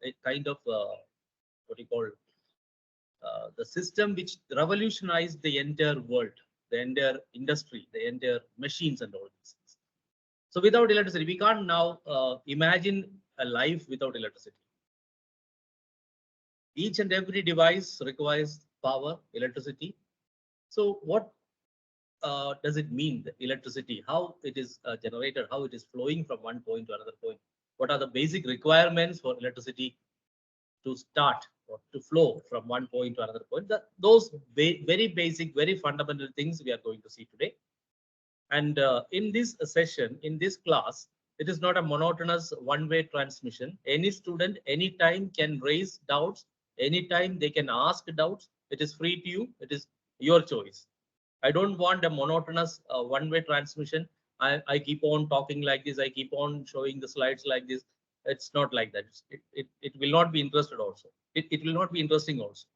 a kind of what you call the system which revolutionized the entire world, the entire industry, the entire machines and all these things. So without electricity, we can't now imagine a life without electricity. Each and every device requires power, electricity. So what does it mean, the electricity, how it is generated, how it is flowing from one point to another point? What are the basic requirements for electricity to start or to flow from one point to another point? Those very basic, very fundamental things we are going to see today. And in this session, in this class, it is not a monotonous one-way transmission. Any student, anytime can raise doubts. Anytime they can ask doubts. It is free to you. It is your choice. I don't want a monotonous one-way transmission. I keep on talking like this. I keep on showing the slides like this. It's not like that. It will not be interested also. It will not be interesting also.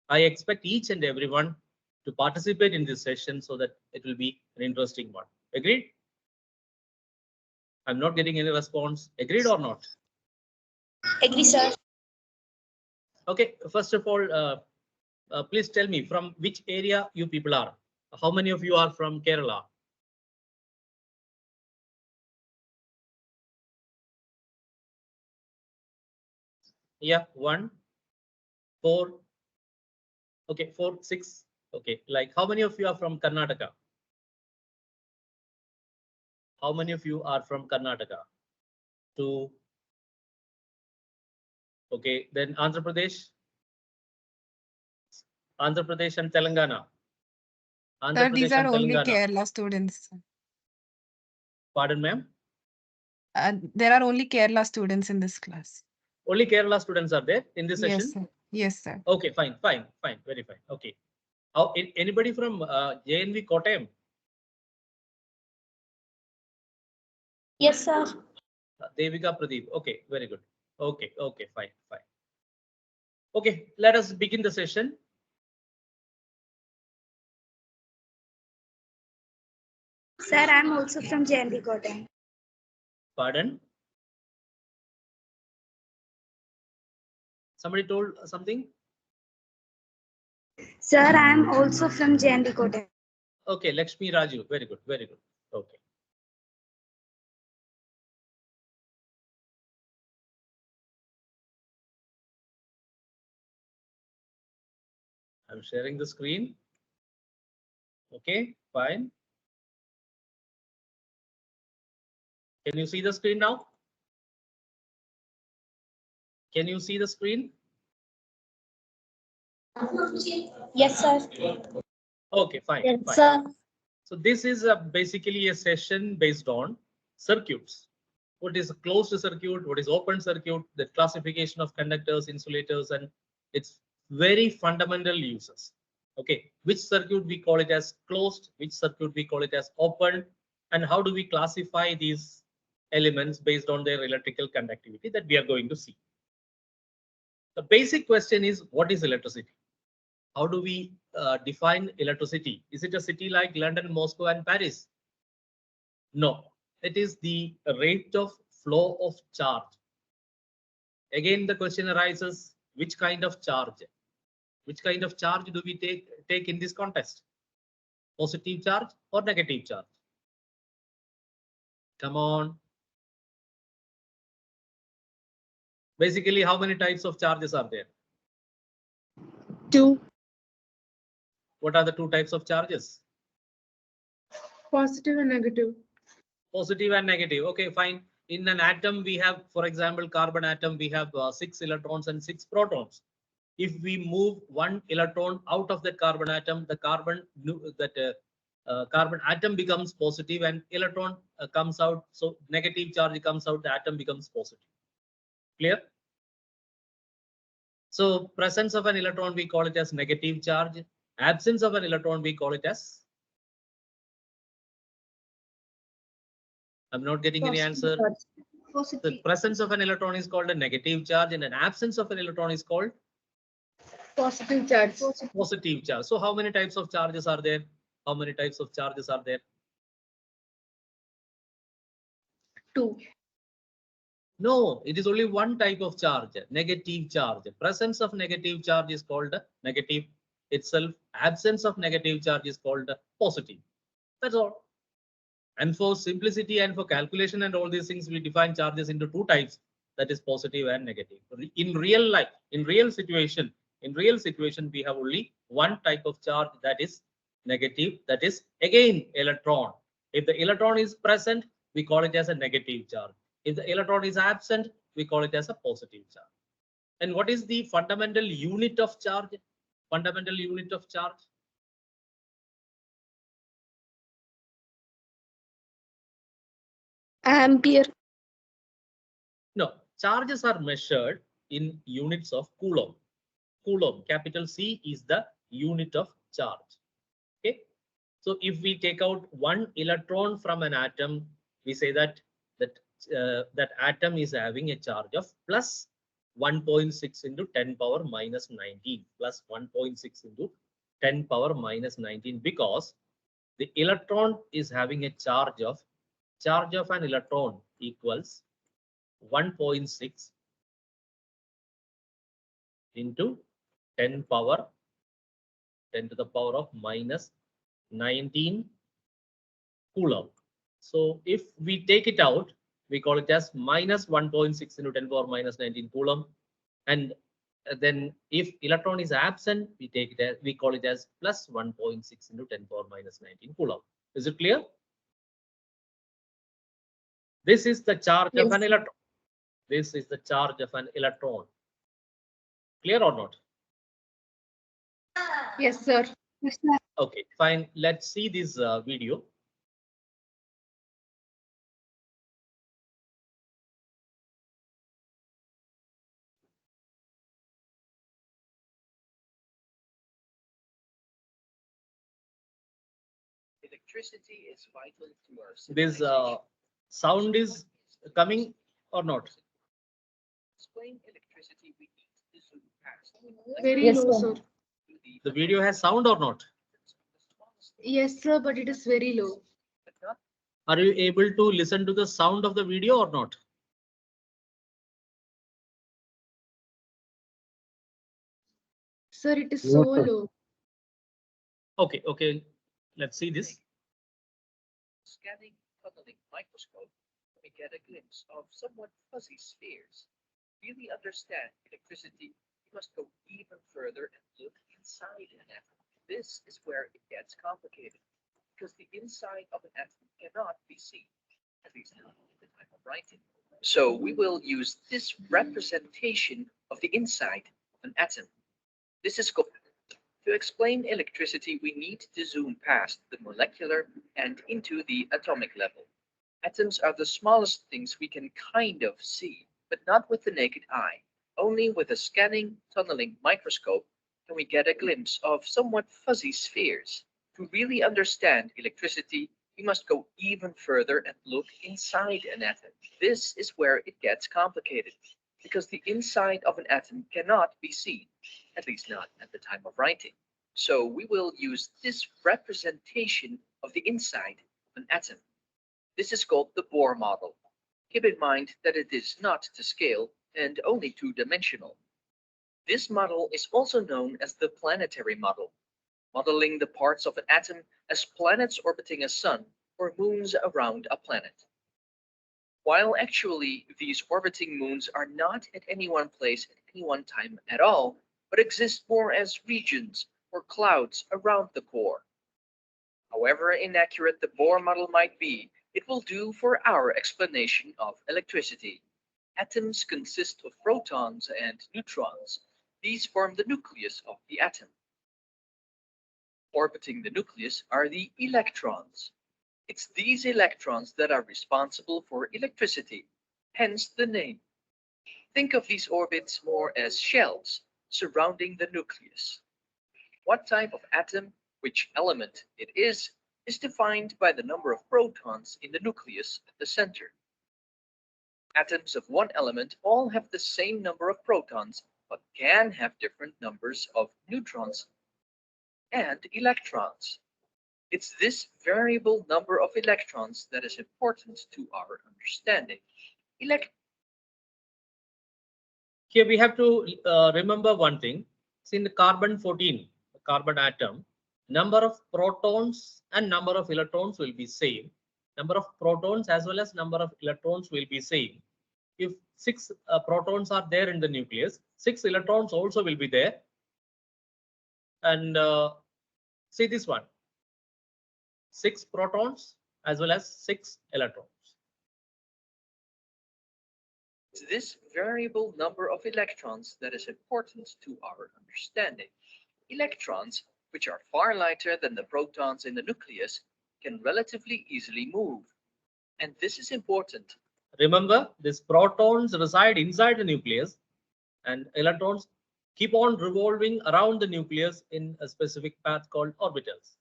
I expect each and everyone to participate in this session so that it will be an interesting one. Agreed? I'm not getting any response. Agreed or not? Agree, sir. Okay, first of all, please tell me from which area you people are. How many of you are from Kerala? Yeah, 1, 4. Okay, 4, 6. Okay, like how many of you are from Karnataka? How many of you are from Karnataka? 2. Okay, then Andhra Pradesh. Andhra Pradesh and Telangana. Sir, these are only Telangana. Kerala students. Pardon, ma'am? There are only Kerala students in this class. Only Kerala students are there in this session? Yes, sir. Yes, sir. Okay, fine, very fine. Okay. How, anybody from JNV Kottayam? Yes, sir. Devika Pradeep. Okay, very good. Okay, fine. Okay, let us begin the session. Sir, I'm also from JNV Kottayam. Pardon? Somebody told something? Sir, I'm also from JNV Kottayam. Okay, Lakshmi Raju. Very good. Okay. I'm sharing the screen. Okay, fine. Can you see the screen now? Can you see the screen? Yes, sir. Okay, fine. Yes, fine. sir. So this is basically a session based on circuits. What is a closed circuit? What is open circuit? The classification of conductors, insulators, and its very fundamental uses. Okay, which circuit we call it as closed, which circuit we call it as open, and how do we classify these elements based on their electrical conductivity that we are going to see. The basic question is, what is electricity? How do we define electricity? Is it a city like London, Moscow, and Paris? No, it is the rate of flow of charge. Again, the question arises, which kind of charge? Which kind of charge do we take in this context? Positive charge or negative charge? Come on. Basically, how many types of charges are there? 2. What are the 2 types of charges? Positive and negative. Positive and negative. Okay, fine. In an atom, we have, for example, carbon atom, we have 6 electrons and 6 protons. If we move 1 electron out of that carbon atom, the carbon atom becomes positive and electron comes out. So negative charge comes out, the atom becomes positive. Clear? So presence of an electron, we call it as negative charge. Absence of an electron, we call it as. I'm not getting any answer. The presence of an electron is called a negative charge, and an absence of an electron is called Positive charge. Positive charge. So how many types of charges are there? How many types of charges are there? 2. No, it is only one type of charge, negative charge. Presence of negative charge is called negative itself. Absence of negative charge is called positive. That's all. And for simplicity and for calculation and all these things, we define charges into two types, that is positive and negative. In real life, in real situation, we have only one type of charge, that is negative, that is again electron. If the electron is present, we call it as a negative charge. If the electron is absent, we call it as a positive charge. And what is the fundamental unit of charge? Fundamental unit of charge? Ampere. No, charges are measured in units of Coulomb. Coulomb, capital C, is the unit of charge. Okay. So if we take out one electron from an atom, we say that that atom is having a charge of plus 1.6 into 10 power minus 19, plus 1.6 into 10 power minus 19, because the electron is having a charge of an electron equals 1.6 into 10 to the power of minus 19 Coulomb. So if we take it out, we call it as minus 1.6 into 10 power minus 19 Coulomb. And then if electron is absent, we take it as, we call it as plus 1.6 into 10 power minus 19 Coulomb. Is it clear? This is the charge of an electron. This is the charge of an electron. Clear or not? Yes, sir. Yes, sir. Okay, fine. Let's see this video. Electricity is vital to our This sound is coming or not? Explain electricity we need to zoom past. Very Yes, low, sir. sir. The video has sound or not? Yes, sir, but it is very low. Are you able to listen to the sound of the video or not? Sir, it is so low. Okay, okay. Let's see this. Scanning tunneling microscope, we get a glimpse of somewhat fuzzy spheres. Really understand electricity, you must go even further and look inside an atom. This is where it gets complicated, because the inside of an atom cannot be seen, at least not at the time of writing. So we will use this representation of the inside of an atom. This is called. To explain electricity, we need to zoom past the molecular and into the atomic level. Atoms are the smallest things we can kind of see, but not with the naked eye. Only with a scanning tunneling microscope can we get a glimpse of somewhat fuzzy spheres. To really understand electricity, we must go even further and look inside an atom. This is where it gets complicated, because the inside of an atom cannot be seen, at least not at the time of writing. So we will use this representation of the inside of an atom. This is called the Bohr model. Keep in mind that it is not to scale and only two-dimensional. This model is also known as the planetary model, modeling the parts of an atom as planets orbiting a sun or moons around a planet. While actually these orbiting moons are not at any one place at any one time at all, but exist more as regions or clouds around the core. However inaccurate the Bohr model might be, it will do for our explanation of electricity. Atoms consist of protons and neutrons. These form the nucleus of the atom. Orbiting the nucleus are the electrons. It's these electrons that are responsible for electricity, hence the name. Think of these orbits more as shells surrounding the nucleus. What type of atom, which element it is defined by the number of protons in the nucleus at the center. Atoms of one element all have the same number of protons, but can have different numbers of neutrons and electrons. It's this variable number of electrons that is important to our understanding. Here we have to remember one thing. See, in the carbon 14, the carbon atom, number of protons and number of electrons will be same. Number of protons as well as number of electrons will be same. If 6 protons are there in the nucleus, 6 electrons also will be there. And see this one, 6 protons as well as 6 electrons. It's this variable number of electrons that is important to our understanding. Electrons, which are far lighter than the protons in the nucleus, can relatively easily move. And this is important. Remember, these protons reside inside the nucleus and electrons keep on revolving around the nucleus in a specific path called orbitals.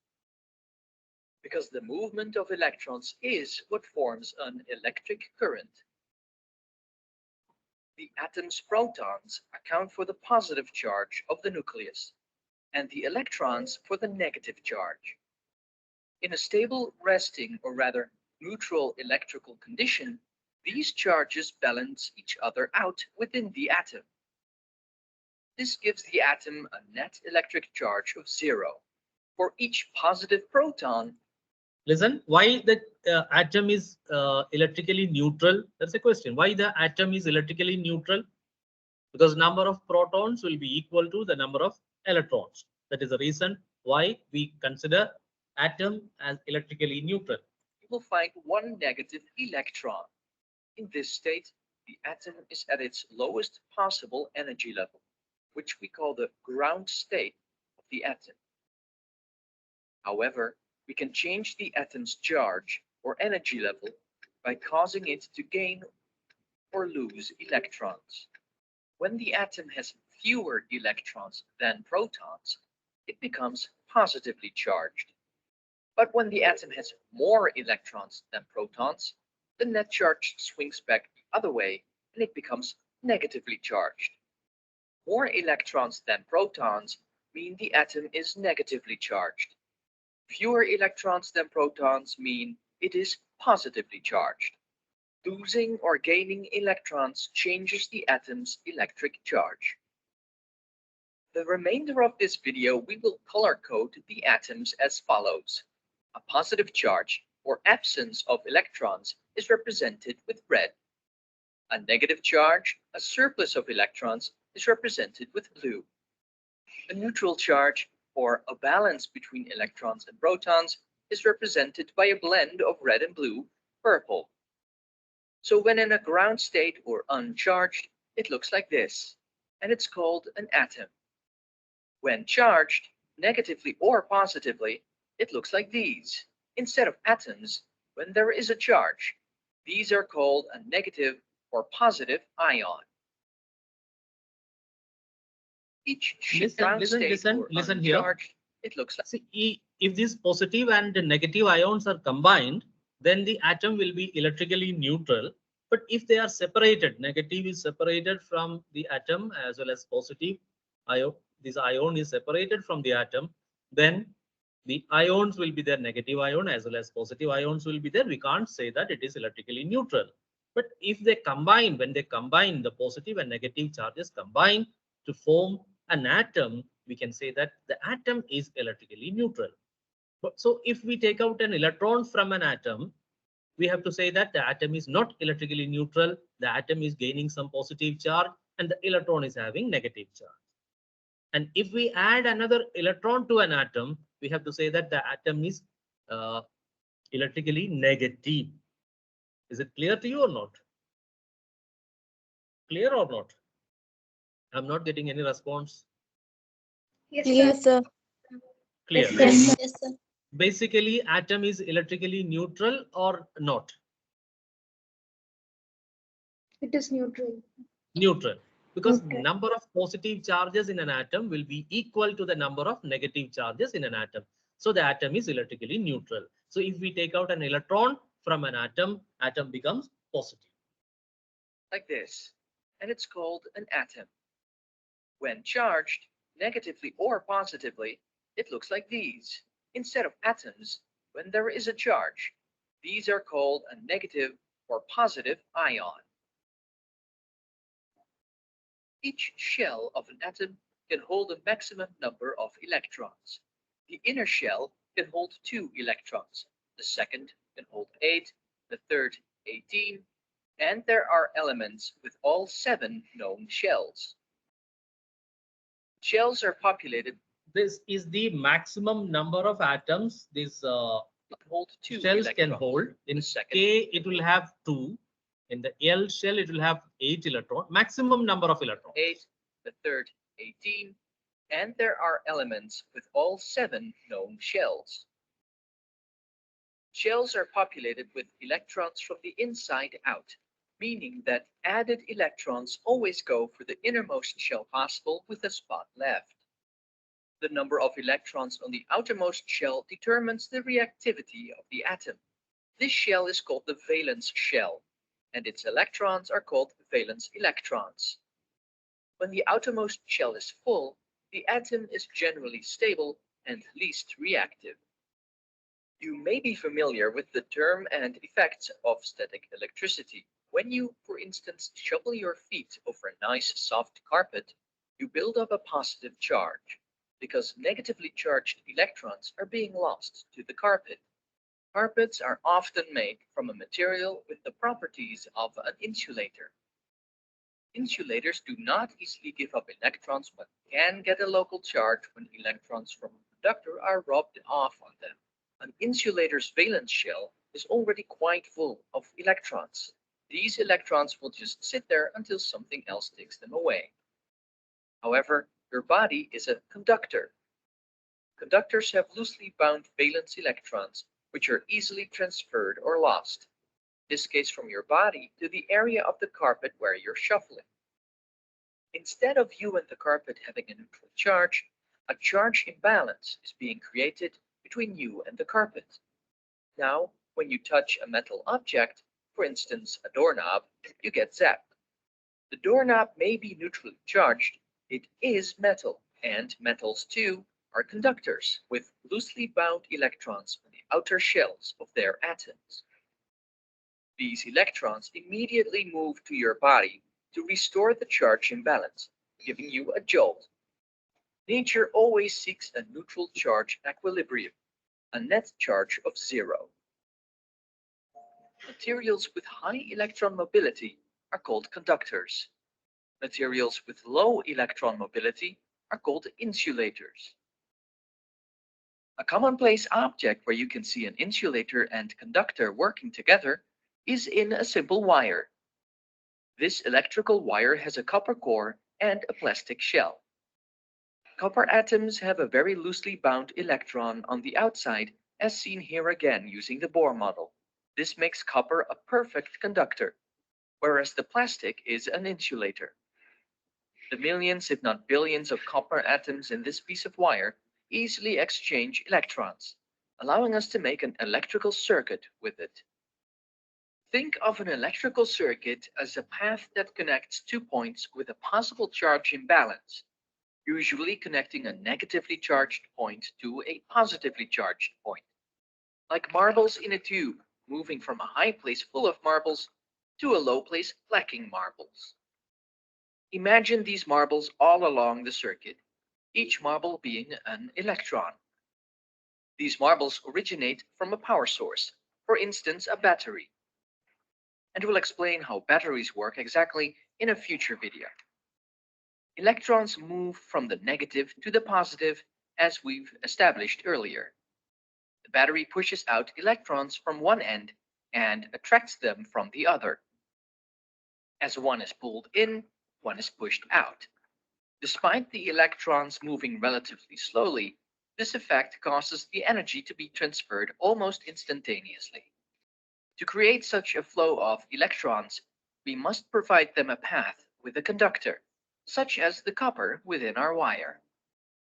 Because the movement of electrons is what forms an electric current. The atom's protons account for the positive charge of the nucleus, and the electrons for the negative charge. In a stable resting, or rather neutral electrical condition, these charges balance each other out within the atom. This gives the atom a net electric charge of 0 for each positive proton. Listen, why the atom is electrically neutral? That's a question. Why the atom is electrically neutral? Because number of protons will be equal to the number of electrons. That is the reason why we consider atom as electrically neutral. You will find one negative electron. In this state, the atom is at its lowest possible energy level, which we call the ground state of the atom. However, we can change the atom's charge or energy level by causing it to gain or lose electrons. When the atom has fewer electrons than protons, it becomes positively charged. But when the atom has more electrons than protons, the net charge swings back the other way and it becomes negatively charged. More electrons than protons mean the atom is negatively charged. Fewer electrons than protons mean it is positively charged. Losing or gaining electrons changes the atom's electric charge. The remainder of this video, we will color code the atoms as follows. A positive charge or absence of electrons is represented with red. A negative charge, a surplus of electrons, is represented with blue. A neutral charge, or a balance between electrons and protons, is represented by a blend of red and blue, purple. So when in a ground state or uncharged, it looks like this, and it's called an atom. When charged, negatively or positively, it looks like these. Instead of atoms, when there is a charge, these are called a negative or positive ion. Each ground state or listen here. uncharged, it looks like. See, if these positive and negative ions are combined, then the atom will be electrically neutral. But if they are separated, negative is separated from the atom as well as positive ion, this ion is separated from the atom, then the ions will be there, negative ion as well as positive ions will be there. We can't say that it is electrically neutral. But if they combine, when they combine, the positive and negative charges combine to form an atom, we can say that the atom is electrically neutral. But so if we take out an electron from an atom, we have to say that the atom is not electrically neutral. The atom is gaining some positive charge and the electron is having negative charge. And if we add another electron to an atom, we have to say that the atom is electrically negative. Is it clear to you or not? Clear or not? I'm not getting any response. Yes, sir. Clear. Yes, sir. Basically, atom is electrically neutral or not? It is neutral. Neutral. Because Okay. number of positive charges in an atom will be equal to the number of negative charges in an atom. So the atom is electrically neutral. So if we take out an electron from an atom becomes positive. Like this, and it's called an atom. When charged, negatively or positively, it looks like these. Instead of atoms, when there is a charge, these are called a negative or positive ion. Each shell of an atom can hold a maximum number of electrons. The inner shell can hold 2 electrons, the second can hold 8, the third 18, and there are elements with all 7 known shells. Shells are populated This is the maximum number of atoms these hold 2 shells can electrons. hold. In The second K, it will have 2. In the L shell, it will have 8 electrons, maximum number of electrons. 8, the third 18, and there are elements with all 7 known shells. Shells are populated with electrons from the inside out, meaning that added electrons always go for the innermost shell possible with a spot left. The number of electrons on the outermost shell determines the reactivity of the atom. This shell is called the valence shell, and its electrons are called valence electrons. When the outermost shell is full, the atom is generally stable and least reactive. You may be familiar with the term and effects of static electricity. When you, for instance, shuffle your feet over a nice soft carpet, you build up a positive charge because negatively charged electrons are being lost to the carpet. Carpets are often made from a material with the properties of an insulator. Insulators do not easily give up electrons but can get a local charge when electrons from a conductor are rubbed off on them. An insulator's valence shell is already quite full of electrons. These electrons will just sit there until something else takes them away. However, your body is a conductor. Conductors have loosely bound valence electrons, which are easily transferred or lost. In this case, from your body to the area of the carpet where you're shuffling. Instead of you and the carpet having a neutral charge, a charge imbalance is being created between you and the carpet. Now, when you touch a metal object, for instance a doorknob, you get zapped. The doorknob may be neutrally charged, it is metal, and metals too are conductors with loosely bound electrons on the outer shells of their atoms. These electrons immediately move to your body to restore the charge imbalance, giving you a jolt. Nature always seeks a neutral charge equilibrium, a net charge of 0. Materials with high electron mobility are called conductors. Materials with low electron mobility are called insulators. A commonplace object where you can see an insulator and conductor working together is in a simple wire. This electrical wire has a copper core and a plastic shell. Copper atoms have a very loosely bound electron on the outside, as seen here again using the Bohr model. This makes copper a perfect conductor, whereas the plastic is an insulator. The millions, if not billions, of copper atoms in this piece of wire easily exchange electrons, allowing us to make an electrical circuit with it. Think of an electrical circuit as a path that connects 2 points with a possible charge imbalance, usually connecting a negatively charged point to a positively charged point. Like marbles in a tube, moving from a high place full of marbles to a low place lacking marbles. Imagine these marbles all along the circuit, each marble being an electron. These marbles originate from a power source, for instance, a battery. And we'll explain how batteries work exactly in a future video. Electrons move from the negative to the positive, as we've established earlier. The battery pushes out electrons from one end and attracts them from the other. As one is pulled in, one is pushed out. Despite the electrons moving relatively slowly, this effect causes the energy to be transferred almost instantaneously. To create such a flow of electrons, we must provide them a path with a conductor, such as the copper within our wire.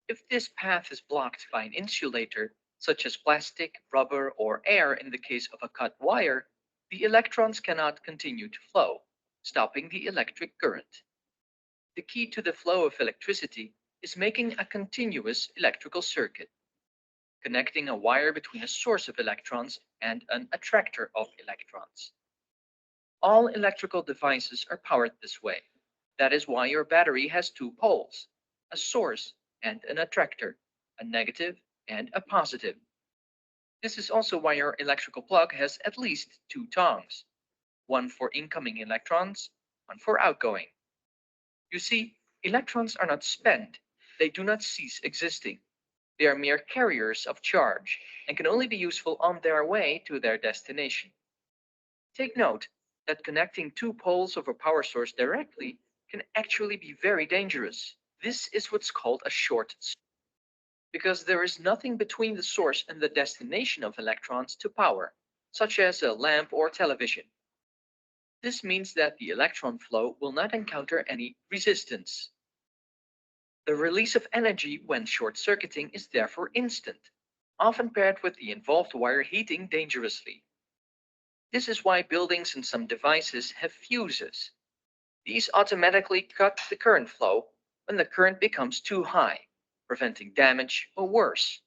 If this path is blocked by an insulator, such as plastic, rubber, or air in the case of a cut wire, the electrons cannot continue to flow, stopping the electric current. The key to the flow of electricity is making a continuous electrical circuit, connecting a wire between a source of electrons and an attractor of electrons. All electrical devices are powered this way. That is why your battery has two poles, a source and an attractor, a negative and a positive. This is also why your electrical plug has at least two tongues, one for incoming electrons, one for outgoing. You see, electrons are not spent, they do not cease existing. They are mere carriers of charge and can only be useful on their way to their destination. Take note that connecting two poles of a power source directly can actually be very dangerous. This is what's called a short circuit, because there is nothing between the source and the destination of electrons to power, such as a lamp or television. This means that the electron flow will not encounter any resistance. The release of energy when short-circuiting is therefore instant, often paired with the involved wire heating dangerously. This is why buildings and some devices have fuses. These automatically cut the current flow when the current becomes too high, preventing damage or worse.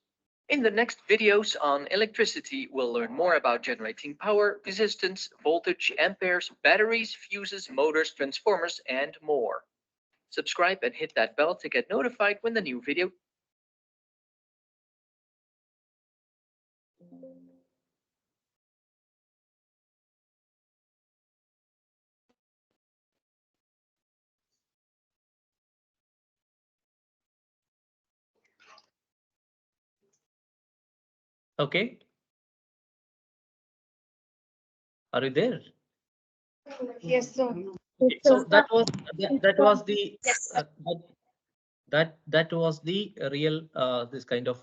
In the next videos on electricity, we'll learn more about generating power, resistance, voltage, amperes, batteries, fuses, motors, transformers, and more. Subscribe and hit that bell to get notified when the new video. Okay. Are you there? Yes, sir. Okay, so that was the Yes, sir. that was the real this kind of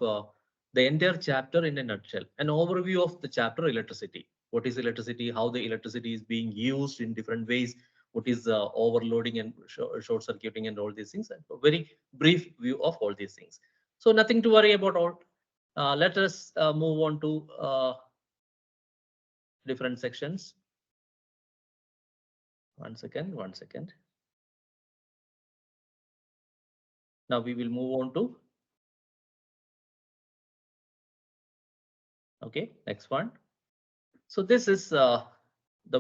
the entire chapter in a nutshell. An overview of the chapter electricity. What is electricity? How the electricity is being used in different ways. What is overloading and short circuiting and all these things. And a very brief view of all these things. So nothing to worry about all. Let us move on to different sections. One second. Now we will move on to, okay, next one. So this is the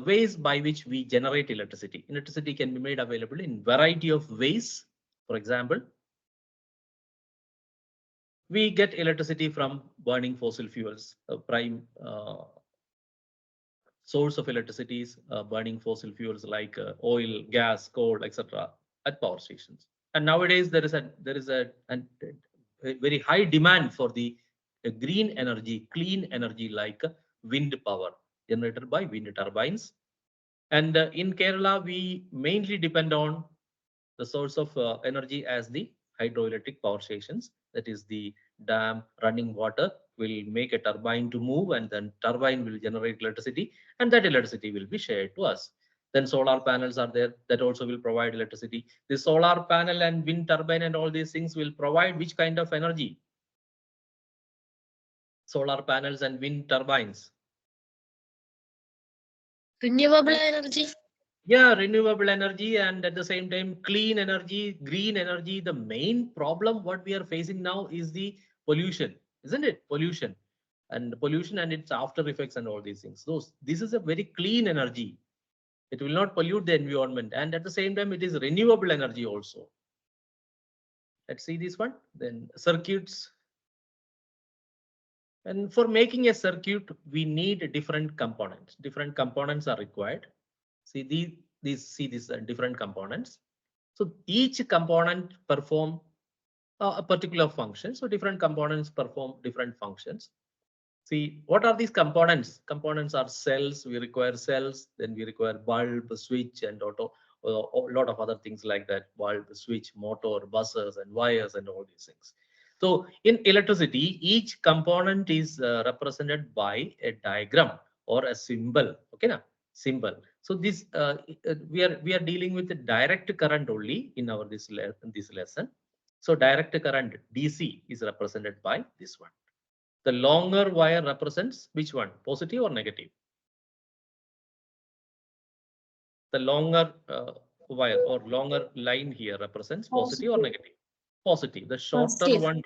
ways by which we generate electricity. Electricity can be made available in variety of ways. For example, we get electricity from burning fossil fuels. The prime source of electricity is burning fossil fuels like oil, gas, coal, etc. at power stations. And nowadays there is a very high demand for the green energy, clean energy like wind power generated by wind turbines. And in Kerala, we mainly depend on the source of energy as the hydroelectric power stations. That is, the dam running water will make a turbine to move, and then turbine will generate electricity, and that electricity will be shared to us. Then solar panels are there that also will provide electricity. The solar panel and wind turbine and all these things will provide which kind of energy? Solar panels and wind turbines. Renewable energy. Yeah, renewable energy, and at the same time clean energy, green energy. The main problem what we are facing now is the pollution, isn't it? Pollution and its after effects and all these things. So this is a very clean energy. It will not pollute the environment, and at the same time it is renewable energy also. Let's see this one. Then circuits. And for making a circuit, we need different components. Different components are required. See these different components. So each component perform a particular function. So different components perform different functions. See, what are these components? Components are cells. We require cells. Then we require bulb, switch, and a lot of other things like that. Bulb, switch, motor, buses, and wires, and all these things. So in electricity, each component is represented by a diagram or a symbol. Okay, now symbol. So this we are dealing with the direct current only in our this lesson. So direct current DC is represented by this one. The longer wire represents which one? Positive or negative? The longer wire or longer line here represents positive or negative? Positive. The shorter one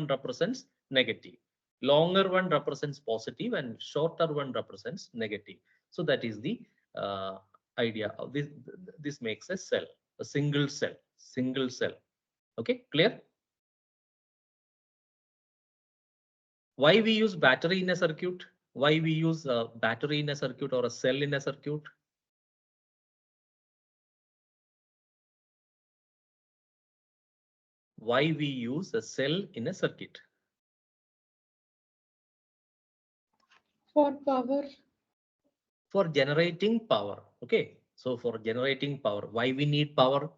represents negative. Longer one represents positive and shorter one represents negative. So that is the idea of this. This makes a cell, a single cell. Okay, clear? Why we use battery in a circuit? Why we use a battery in a circuit or a cell in a circuit? Why we use a cell in a circuit? For power. For generating power. Okay, so for generating power, why we need power?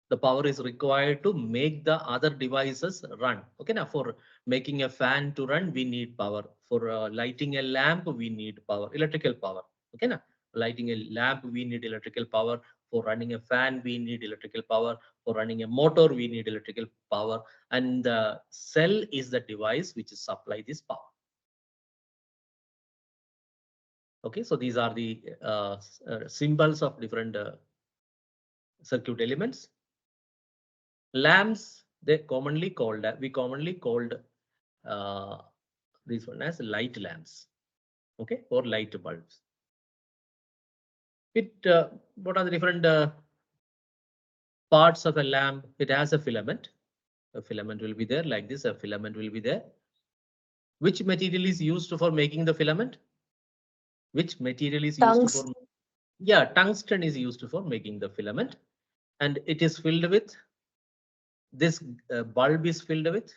The power is required to make the other devices run. Okay, now for making a fan to run, we need power. For lighting a lamp, we need power, electrical power. Okay, now lighting a lamp, we need electrical power. For running a fan, we need electrical power. For running a motor, we need electrical power. And the cell is the device which supply this power. Okay, so these are the symbols of different circuit elements. Lamps, we commonly called this one as light lamps. Okay, or light bulbs. What are the different parts of a lamp? It has a filament. A filament will be there like this. A filament will be there. Which material is used for making the filament? Which material is used for? Yeah, tungsten is used for making the filament, and it is filled with. This bulb is filled with.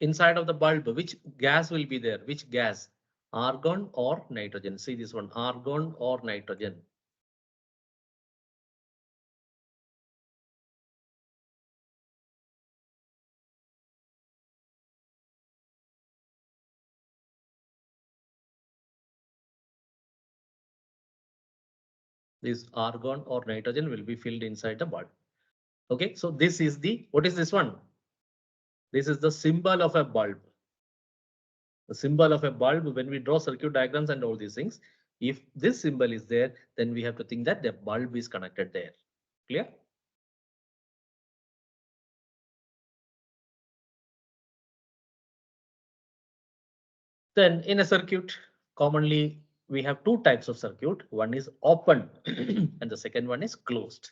Inside of the bulb, which gas will be there? Which gas? Argon or nitrogen? See this one, argon or nitrogen. This argon or nitrogen will be filled inside the bulb. Okay, so this is the, what is this one? This is the symbol of a bulb. The symbol of a bulb, when we draw circuit diagrams and all these things, if this symbol is there, then we have to think that the bulb is connected there. Clear? Then in a circuit, commonly we have two types of circuit. One is open and the second one is closed.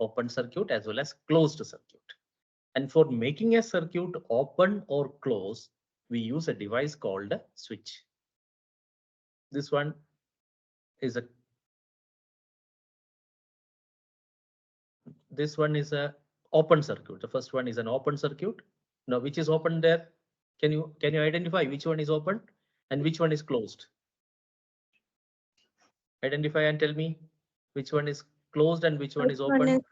Open circuit as well as closed circuit. And for making a circuit open or closed, we use a device called a switch. This one is a open circuit. The first one is an open circuit. Now, which is open there? Can you identify which one is open and which one is closed? Identify and tell me which one is closed and which one is open.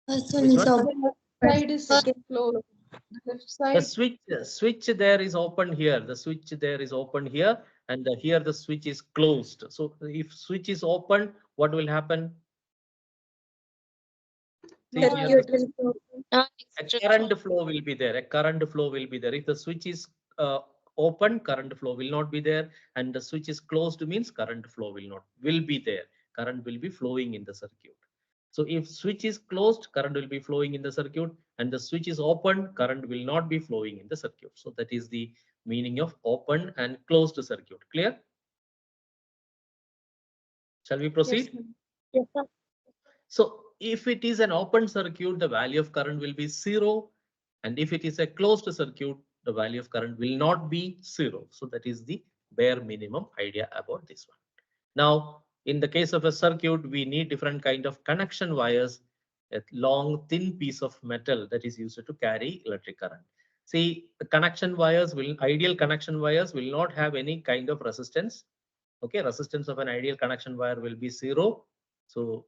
First Which one is one? open. Side is closed. Left side. The switch there is open here. The switch there is open here, and here the switch is closed. So if switch is open, what will happen? See here, Circuit will be open. a current flow will be there. A current flow will be there. If the switch is open, current flow will not be there, and the switch is closed means current flow will be there. Current will be flowing in the circuit. So if switch is closed, current will be flowing in the circuit, and the switch is open, current will not be flowing in the circuit. So that is the meaning of open and closed circuit. Clear? Shall we proceed? Yes, ma'am. Yes, sir. So if it is an open circuit, the value of current will be 0. And if it is a closed circuit, the value of current will not be 0. So that is the bare minimum idea about this one. Now, in the case of a circuit, we need different kind of connection wires, a long thin piece of metal that is used to carry electric current. See, the ideal connection wires will not have any kind of resistance. Okay, resistance of an ideal connection wire will be 0. So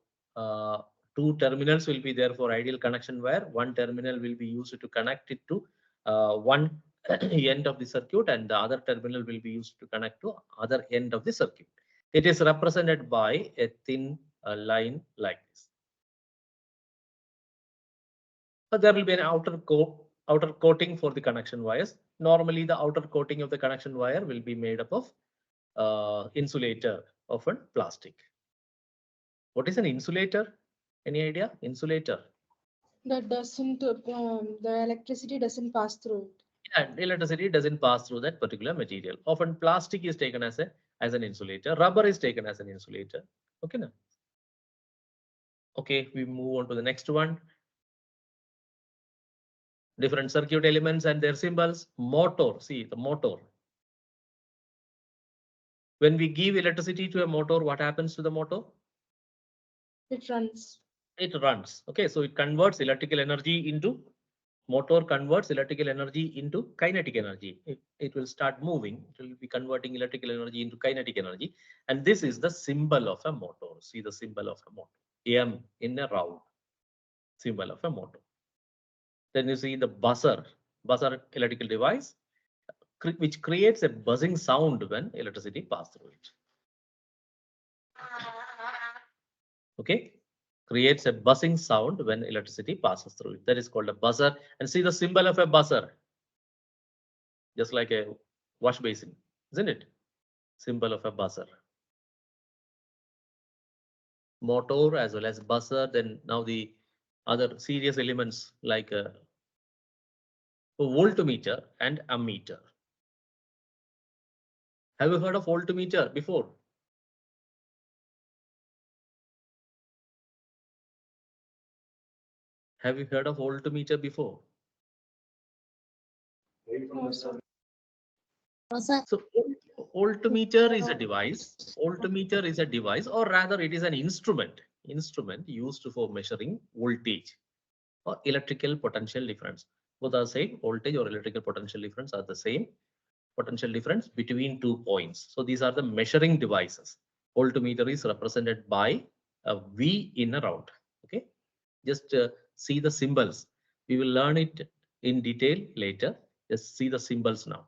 two terminals will be there for ideal connection wire. One terminal will be used to connect it to one end of the circuit, and the other terminal will be used to connect to other end of the circuit. It is represented by a thin line like this. But there will be an outer coating for the connection wires. Normally, the outer coating of the connection wire will be made up of insulator, often plastic. What is an insulator? Any idea? Insulator. That doesn't, the electricity doesn't pass through it. And electricity doesn't pass through that particular material. Often plastic is taken as an insulator. Rubber is taken as an insulator. Okay, now. Okay, we move on to the next one. Different circuit elements and their symbols. Motor, see the motor. When we give electricity to a motor, what happens to the motor? It runs. It runs. Okay, so it converts electrical energy into, motor converts electrical energy into kinetic energy. It will start moving. It will be converting electrical energy into kinetic energy. And this is the symbol of a motor. See the symbol of a motor. M in a round. Symbol of a motor. Then you see the buzzer electrical device, which creates a buzzing sound when electricity passes through it. Okay, creates a buzzing sound when electricity passes through it. That is called a buzzer. And see the symbol of a buzzer, just like a wash basin, isn't it? Symbol of a buzzer. Motor as well as buzzer. Then now the other serious elements like a voltmeter and ammeter. Have you heard of voltmeter before? Have you heard of voltmeter before? No, sir. No, sir. So voltmeter is a device. Voltmeter is a device, or rather it is an instrument used for measuring voltage or electrical potential difference. Both are same. Voltage or electrical potential difference are the same. Potential difference between 2 points. So these are the measuring devices. Voltmeter is represented by a V in a round. Okay, just see the symbols. We will learn it in detail later. Just see the symbols now.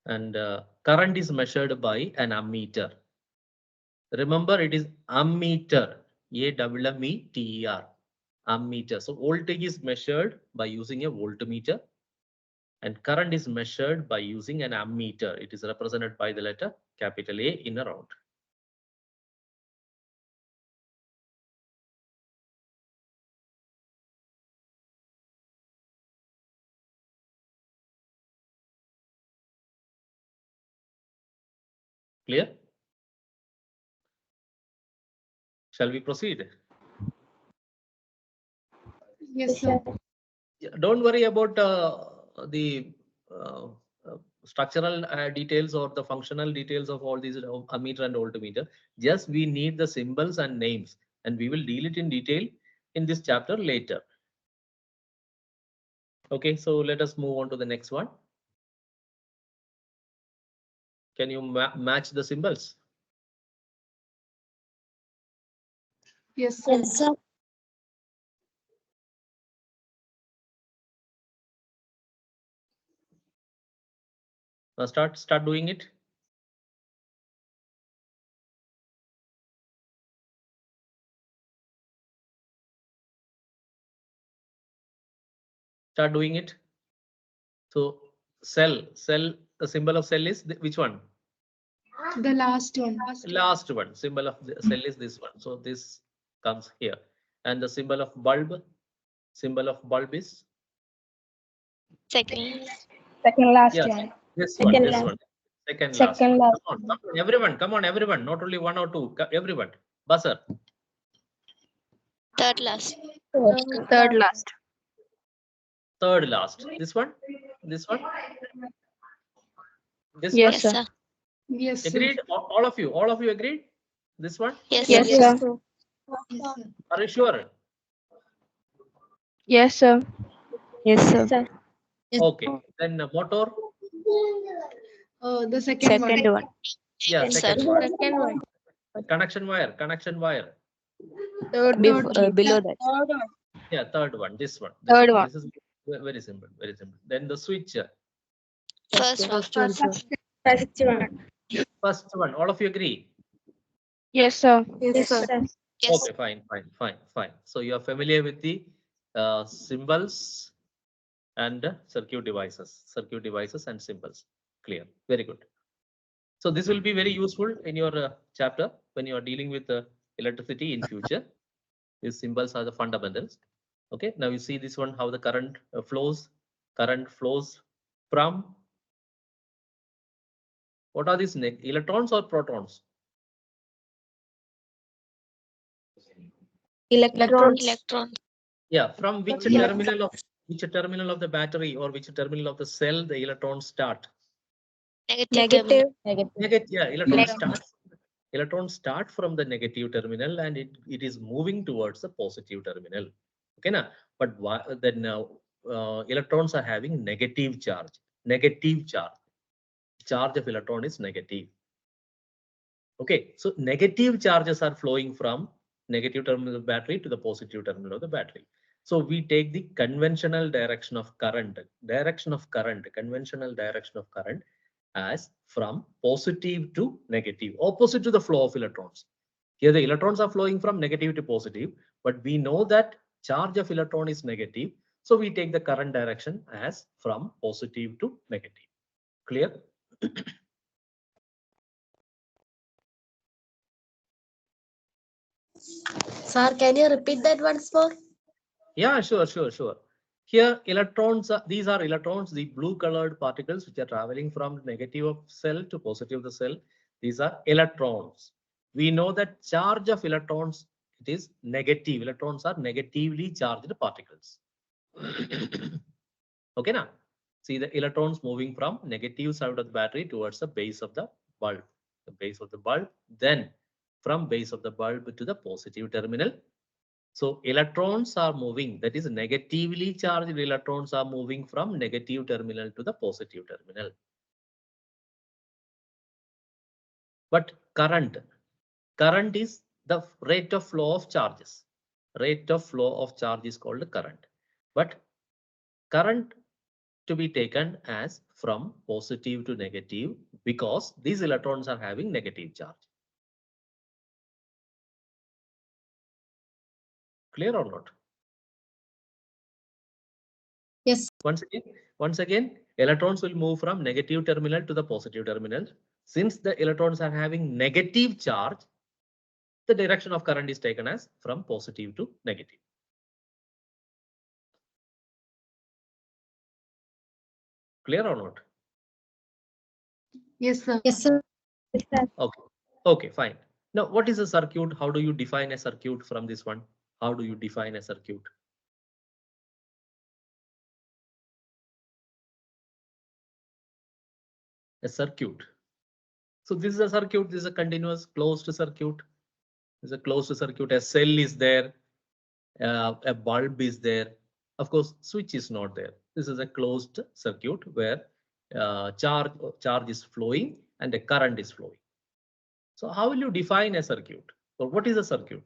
And current is measured by an ammeter. Remember, it is ammeter, A-M-M-E-T-E-R, ammeter. So voltage is measured by using a voltmeter, and current is measured by using an ammeter. It is represented by the letter capital A in a round. Clear? Shall we proceed? Yes, sir. Don't worry about the uh, structural details or the functional details of all these ammeter and voltmeter. Just we need the symbols and names, and we will deal it in detail in this chapter later. Okay, so let us move on to the next one. Can you match the symbols? Yes, sir. Yes, sir. Now start doing it. Start doing it. So cell, the symbol of cell is which one? The last one. Last one. Symbol of the cell is this one. So this comes here. And the symbol of bulb is Second. Second last yes, one. this Second one, this last. one. Second Second last. last. Come on, everyone, come on, everyone. Not only one or two. Everyone. Buzzer. Third last. Third last. Third last. This one. This one. This Yes, one. Yes, sir. sir. Yes, sir. Agreed? All of you agreed? This one? Yes, Yes, sir. sir. Yes, sir. Are you sure? Yes, sir. Yes, sir. Okay. Then motor. The second one. Second one. Yeah, Yes, second sir. one. Second one. Connection wire. Third Below that. Yeah, third one. This one. Third one. This is very simple. Very simple. Then the switch. First one. First one, sir. First one. First one. All of you agree? Yes, sir. Yes, sir. Yes. Okay, fine. So you are familiar with the symbols and circuit devices and symbols. Clear. Very good. So this will be very useful in your chapter when you are dealing with electricity in future. These symbols are the fundamentals. Okay, now you see this one, how the current flows. Current flows from, what are these, electrons or protons? Electrons. Electron. Yeah, from which Yeah. terminal of the battery or which terminal of the cell the electrons start? Negative. terminal. Negative. Yeah, electrons start from the negative terminal and it is moving towards the positive terminal. Okay, now, but then electrons are having negative charge. Charge of electron is negative. Okay, so negative charges are flowing from negative terminal of the battery to the positive terminal of the battery. So we take the conventional direction of current, conventional direction of current as from positive to negative, opposite to the flow of electrons. Here the electrons are flowing from negative to positive, but we know that charge of electron is negative. So we take the current direction as from positive to negative. Clear? Sir, can you repeat that once more? Yeah, sure. Here electrons, these are electrons, the blue colored particles which are traveling from negative of cell to positive of the cell. These are electrons. We know that charge of electrons, it is negative. Electrons are negatively charged particles. Okay, now see the electrons moving from negative side of the battery towards the base of the bulb. The base of the bulb, then from base of the bulb to the positive terminal. So electrons are moving, that is negatively charged electrons are moving from negative terminal to the positive terminal. But current is the rate of flow of charges. Rate of flow of charge is called current. But current to be taken as from positive to negative because these electrons are having negative charge. Clear or not? Yes. Once again, electrons will move from negative terminal to the positive terminal. Since the electrons are having negative charge, the direction of current is taken as from positive to negative. Clear or not? Yes, sir. Yes, sir. Okay, fine. Now, what is a circuit? How do you define a circuit from this one? How do you define a circuit? A circuit. So this is a circuit. This is a continuous closed circuit. This is a closed circuit. A cell is there. A bulb is there. Of course, switch is not there. This is a closed circuit where charge is flowing and a current is flowing. So how will you define a circuit? Or what is a circuit?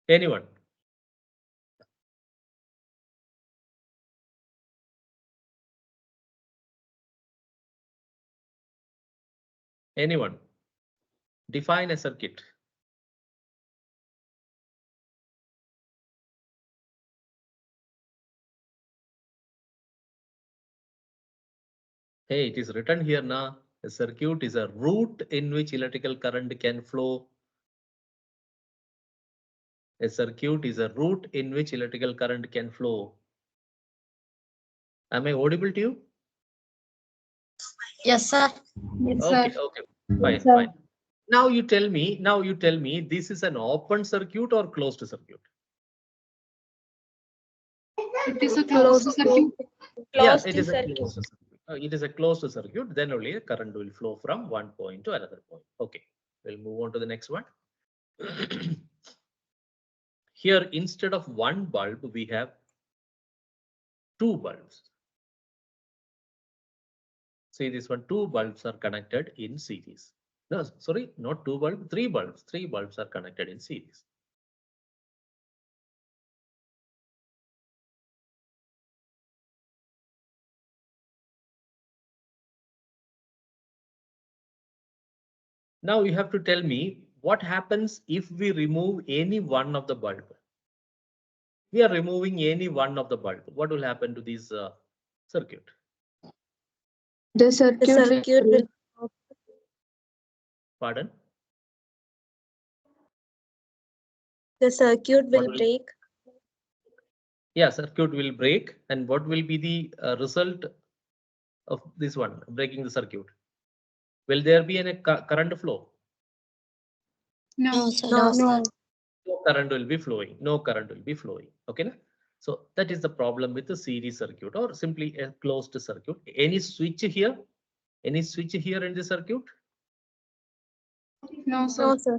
Anyone? Anyone? Define a circuit. Hey, it is written here now. A circuit is a route in which electrical current can flow. A circuit is a route in which electrical current can flow. Am I audible to you? Yes, sir. Yes, Okay, sir. okay, fine, sir. fine. Now you tell me, this is an open circuit or closed circuit? It is a closed circuit. Yes, it is a closed circuit. It is a closed circuit. Then only the current will flow from one point to another point. Okay, we'll move on to the next one. Here, instead of one bulb, we have two bulbs. See this one, two bulbs are connected in series. No, sorry, not two bulbs, three bulbs. Three bulbs are connected in series. Now you have to tell me what happens if we remove any one of the bulb. We are removing any one of the bulb. What will happen to this circuit? The circuit will Pardon? The circuit What will will- break. Yeah, circuit will break. And what will be the result of this one, breaking the circuit? Will there be any current flow? No, sir. No, sir. No current will be flowing. No current will be flowing. Okay. Na? So that is the problem with the series circuit or simply a closed circuit. Any switch here? Any switch here in the circuit? No, sir. no, sir.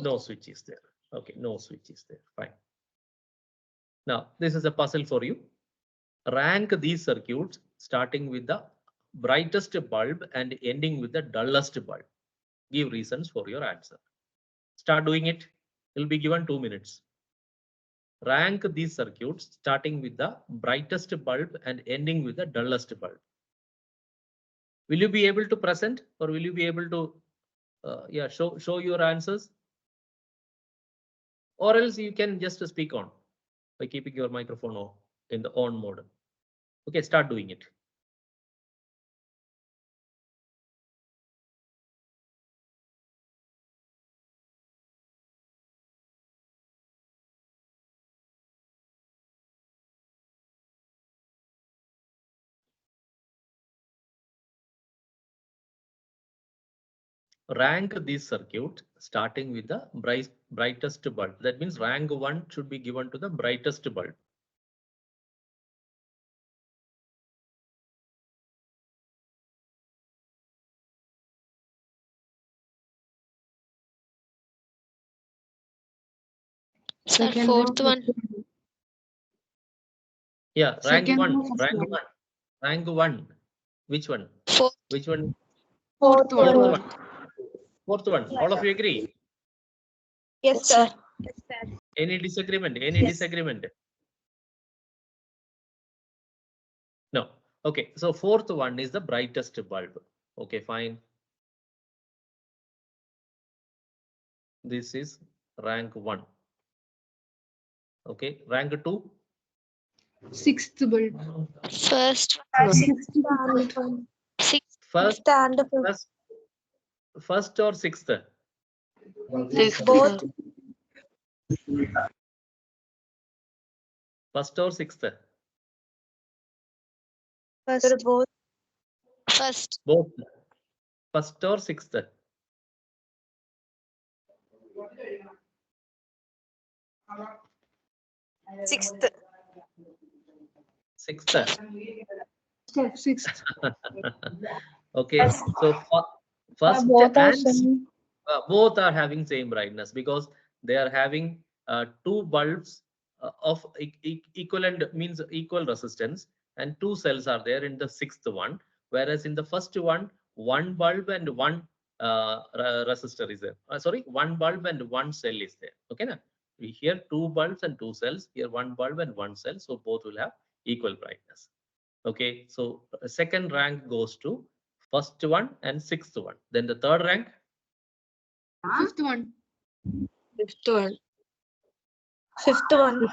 No switch is there. Okay, no switch is there. Fine. Now, this is a puzzle for you. Rank these circuits starting with the brightest bulb and ending with the dullest bulb. Give reasons for your answer. Start doing it. It will be given 2 minutes. Rank these circuits starting with the brightest bulb and ending with the dullest bulb. Will you be able to present or will you be able to show your answers? Or else you can just speak on by keeping your microphone on in the on mode. Okay, start doing it. Rank this circuit starting with the brightest bulb. That means rank 1 should be given to the brightest bulb. Sir, Second fourth one. Yeah, rank Second 1. one. Rank 1. Rank 1. Which one? Fourth. Which one? Fourth Fourth one. one. Fourth one. All of you agree? Yes, Sir. sir. Yes, sir. Any disagreement? Any Yes. disagreement? No. Okay. So fourth one is the brightest bulb. Okay, fine. This is rank 1. Okay. Rank 2. Sixth bulb. First. Sixth and one. Sixth. First, Sixth and fifth. first or sixth? Sixth. Both. First or sixth? Sir, both. First. Both. First or sixth? Sixth. Sixth. Sixth. Okay. So first Both are and same. both are having same brightness because they are having two bulbs of equivalent means equal resistance and two cells are there in the sixth one, whereas in the first one bulb and one resistor is there. Sorry, one bulb and one cell is there. Okay, na? Here two bulbs and two cells. Here one bulb and one cell. So both will have equal brightness. Okay, so second rank goes to first one and sixth one. Then the third rank. Fifth one. Fifth one. Fifth one.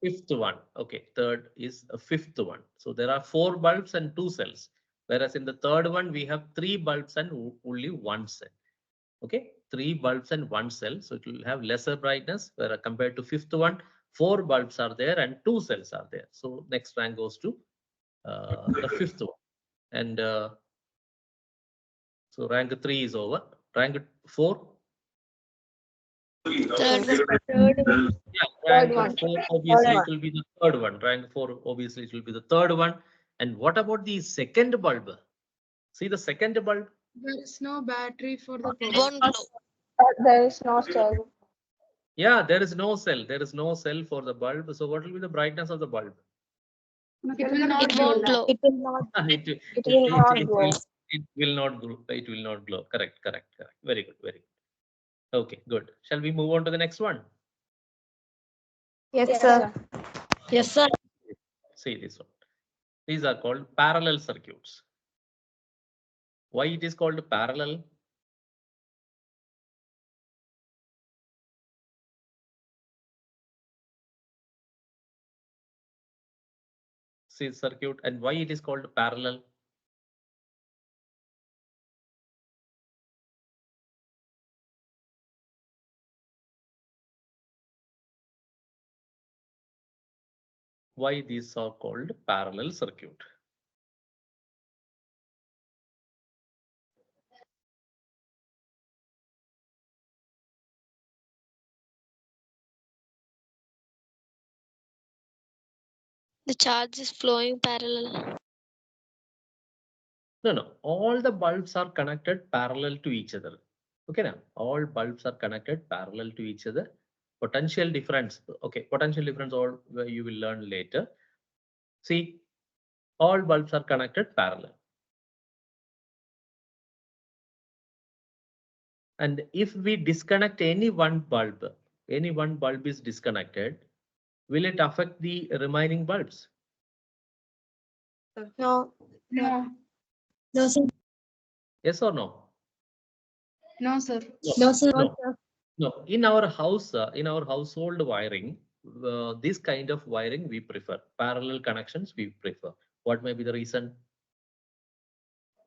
Fifth one. Okay, third is a fifth one. So there are 4 bulbs and 2 cells. Whereas in the third one, we have 3 bulbs and only 1 cell. Okay, 3 bulbs and 1 cell. So it will have lesser brightness, whereas compared to fifth one, 4 bulbs are there and 2 cells are there. So next rank goes to the fifth one. And so rank 3 is over. Rank 4. Third one. Third one. Yeah, rank Third one. 4, obviously one. it will be the third one. Rank 4, obviously it will be the third one. And what about the second bulb? See the second bulb? There is no battery for the power. Won't glow. There is no cell. Yeah, there is no cell. There is no cell for the bulb. So what will be the brightness of the bulb? It will not It won't glow. It will not. It will not glow. will not glow. It will not glow. Correct. Very good. Very good. Okay, good. Shall we move on to the next one? Yes, sir. Yes, sir. See this one. These are called parallel circuits. Why it is called parallel? See circuit and why it is called parallel? why these are called parallel circuit. The charge is flowing parallel. No, all the bulbs are connected parallel to each other. Okay, now all bulbs are connected parallel to each other. Potential difference, okay, potential difference all you will learn later. See, all bulbs are connected parallel. And if we disconnect any one bulb is disconnected, will it affect the remaining bulbs? No. No. No, sir. Yes or no? No, sir. No, sir. No. No, in our house, in our household wiring, this kind of wiring we prefer. Parallel connections we prefer. What may be the reason?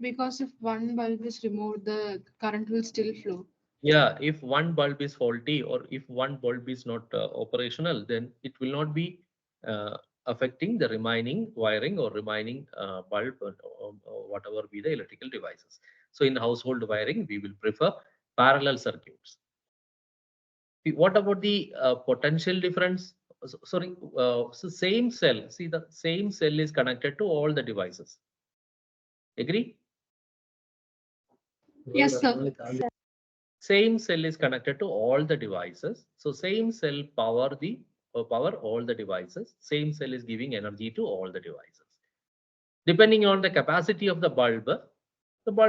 Because if one bulb is removed, the current will still flow. Yeah, if one bulb is faulty or if one bulb is not operational, then it will not be affecting the remaining wiring or remaining bulb or whatever be the electrical devices. So in household wiring, we will prefer parallel circuits. What about the potential difference? Sorry, so same cell. See, the same cell is connected to all the devices. Agree? Yes, sir. Same cell is connected to all the devices. So same cell power all the devices. Same cell is giving energy to all the devices. Depending on the capacity of the bulb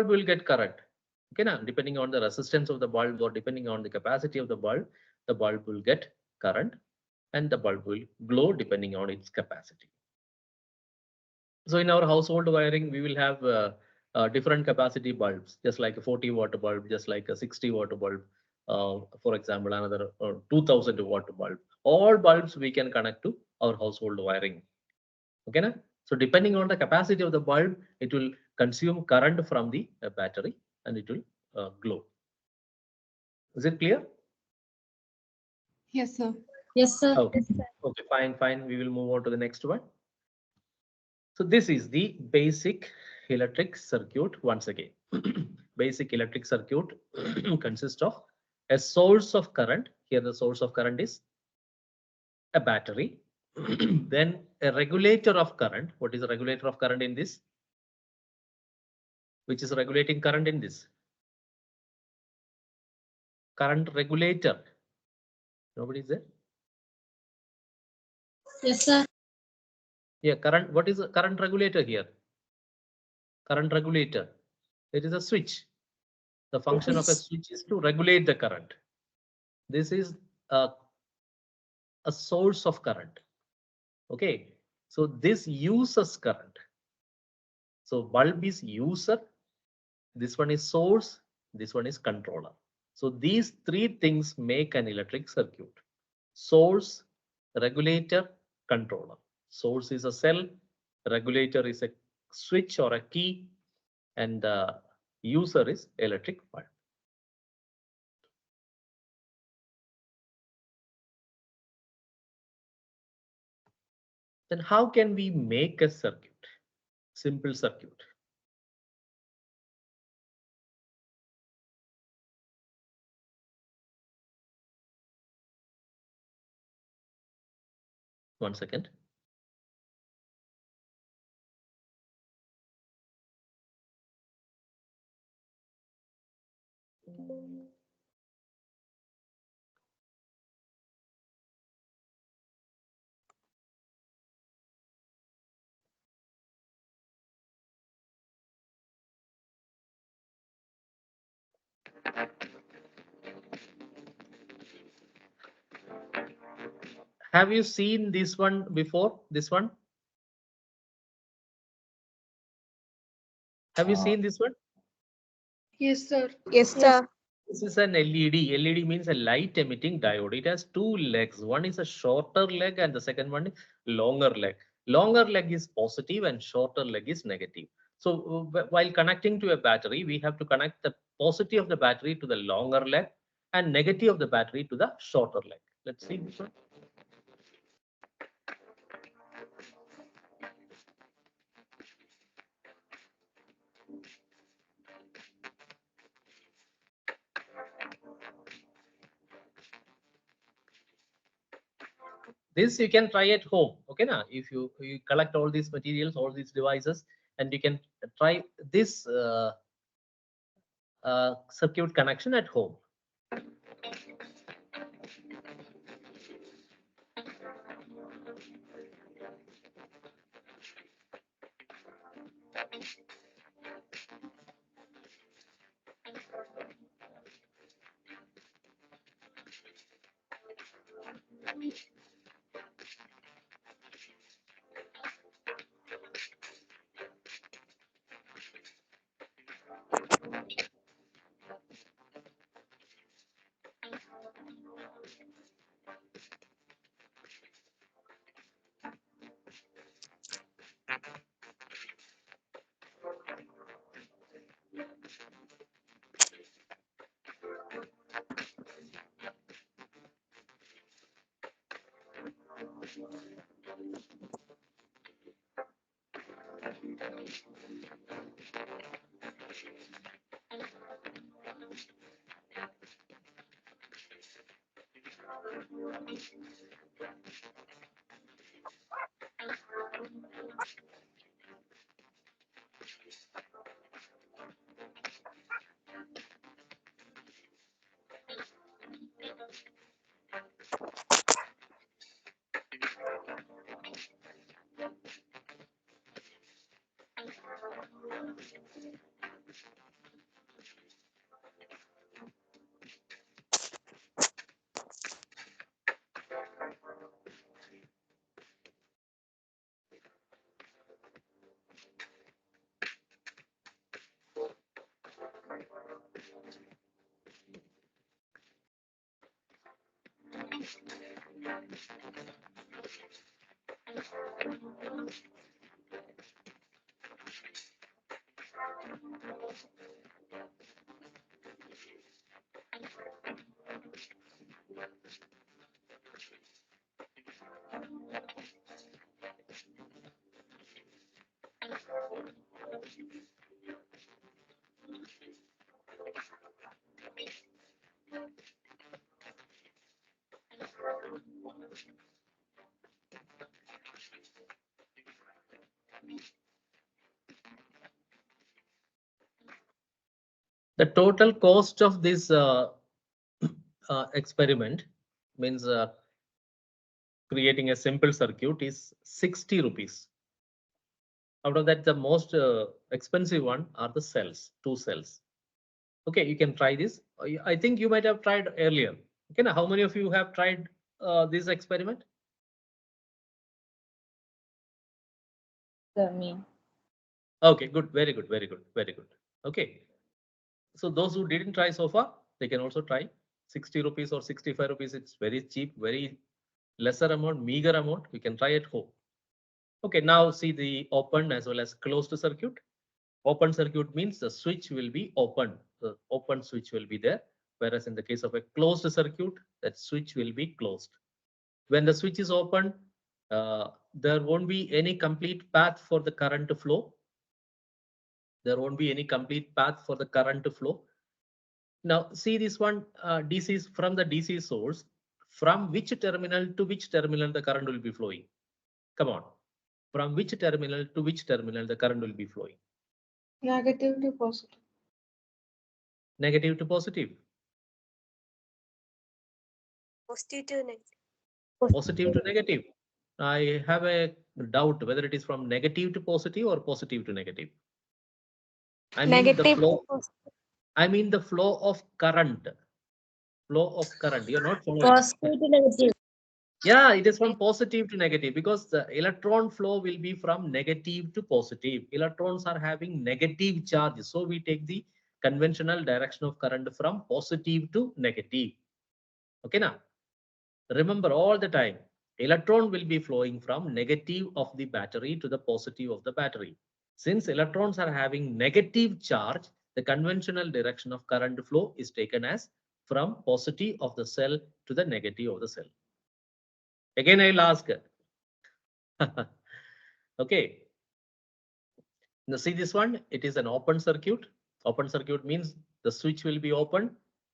will get current. Okay, now depending on the resistance of the bulb or depending on the capacity of the bulb will get current and the bulb will glow depending on its capacity. So in our household wiring, we will have different capacity bulbs, just like a 40-watt bulb, just like a 60-watt bulb. For example, another 2000-watt bulb. All bulbs we can connect to our household wiring. Okay, na? So depending on the capacity of the bulb, it will consume current from the battery and it will glow. Is it clear? Yes, sir. Yes, sir. Okay. Okay, fine. We will move on to the next one. So this is the basic electric circuit once again. Basic electric circuit consists of a source of current. Here the source of current is a battery. Then a regulator of current. What is a regulator of current in this? Which is regulating current in this? Current regulator. Nobody is there? Yes, sir. Yeah, current. What is a current regulator here? Current regulator. It is a switch. The function of a switch is to regulate the current. This is a source of current. Okay, so this uses current. So bulb is user, this one is source, this one is controller. So these three things make an electric circuit: source, regulator, controller. Source is a cell, regulator is a switch or a key, and the user is electric bulb. Then how can we make a circuit? Simple circuit. One second. Have you seen this one before? This one? Have you seen this one? Yes, sir. Yes, sir. This is an LED. LED means a light emitting diode. It has two legs. One is a shorter leg and the second one is longer leg. Longer leg is positive and shorter leg is negative. So while connecting to a battery, we have to connect the positive of the battery to the longer leg and negative of the battery to the shorter leg. Let's see this one. This you can try at home. Okay, now if you collect all these materials, all these devices, and you can try this circuit connection at home. The total cost of this experiment means creating a simple circuit is 60 rupees. Out of that, the most expensive one are the cells, 2 cells. Okay, you can try this. I think you might have tried earlier. Okay, now how many of you have tried this experiment? Me. Okay, good, very good, very good, very good. Okay, so those who didn't try so far, they can also try 60 rupees or 65 rupees. It's very cheap, very lesser amount, meager amount. You can try at home. Okay, now see the open as well as closed circuit. Open circuit means the switch will be open. The open switch will be there. Whereas in the case of a closed circuit, that switch will be closed. When the switch is open, there won't be any complete path for the current to flow. There won't be any complete path for the current to flow. Now see this one, DC from the DC source, from which terminal to which terminal the current will be flowing? Come on. From which terminal to which terminal the current will be flowing? Negative to positive. Negative to positive. Positive to negative. Positive to negative. I have a doubt whether it is from negative to positive or positive to negative. I mean the Negative flow. to positive. I mean the flow of current. Flow of current. You're not following. Positive to negative. Yeah, it is from positive to negative because the electron flow will be from negative to positive. Electrons are having negative charge. So we take the conventional direction of current from positive to negative. Okay, now remember all the time, electron will be flowing from negative of the battery to the positive of the battery. Since electrons are having negative charge, the conventional direction of current flow is taken as from positive of the cell to the negative of the cell. Again, I'll ask. Okay. Now see this one, it is an open circuit. Open circuit means the switch will be open.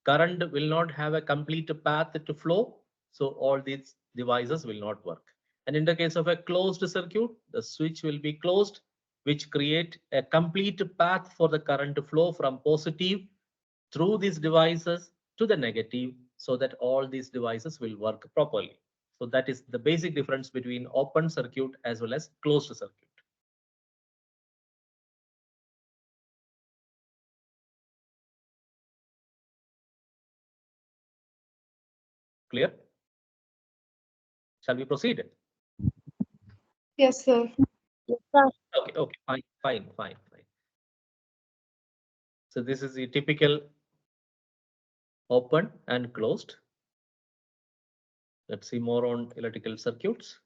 Current will not have a complete path to flow. So all these devices will not work. And in the case of a closed circuit, the switch will be closed, which create a complete path for the current to flow from positive through these devices to the negative, so that all these devices will work properly. So that is the basic difference between open circuit as well as closed circuit. Clear? Shall we proceed? Yes, sir. Okay, fine. So this is the typical open and closed. Let's see more on electrical circuits.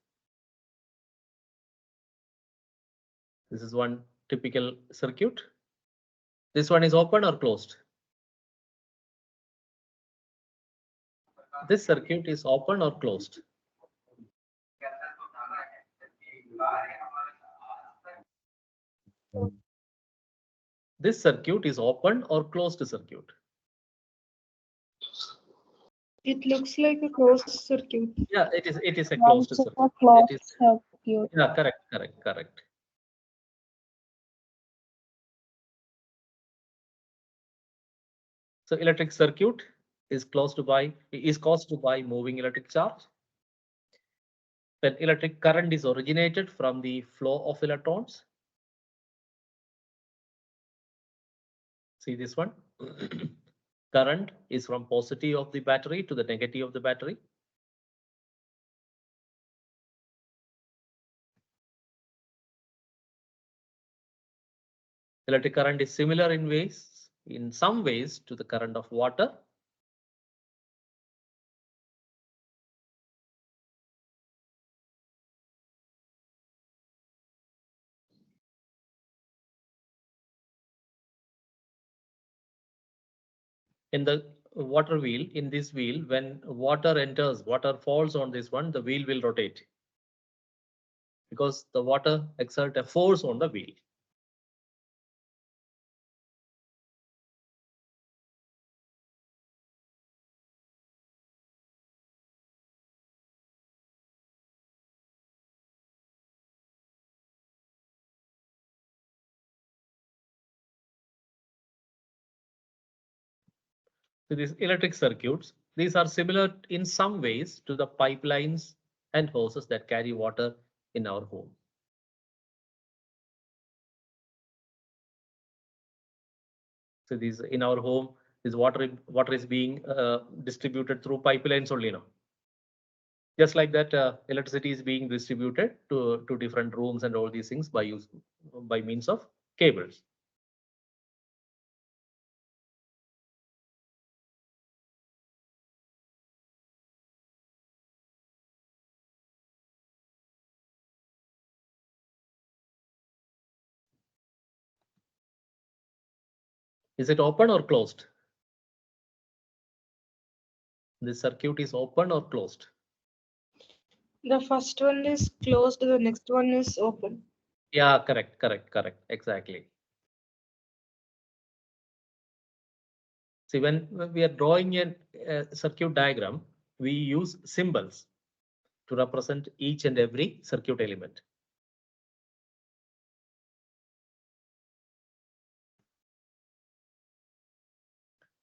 This is one typical circuit. This one is open or closed? This circuit is open or closed? This circuit is open or closed circuit? It looks like a closed circuit. Yeah, it is a closed circuit. Closed It is, circuit. yeah, correct. So electric circuit is caused by moving electric charge. When electric current is originated from the flow of electrons. See this one. Current is from positive of the battery to the negative of the battery. Electric current is similar in some ways to the current of water. In the water wheel, in this wheel, when water falls on this one, the wheel will rotate because the water exert a force on the wheel. So these electric circuits, these are similar in some ways to the pipelines and hoses that carry water in our home. So these in our home, this water is being distributed through pipelines only now. Just like that, electricity is being distributed to different rooms and all these things by means of cables. Is it open or closed? This circuit is open or closed? The first one is closed, the next one is open. Yeah, correct, exactly. See, when we are drawing a circuit diagram, we use symbols to represent each and every circuit element.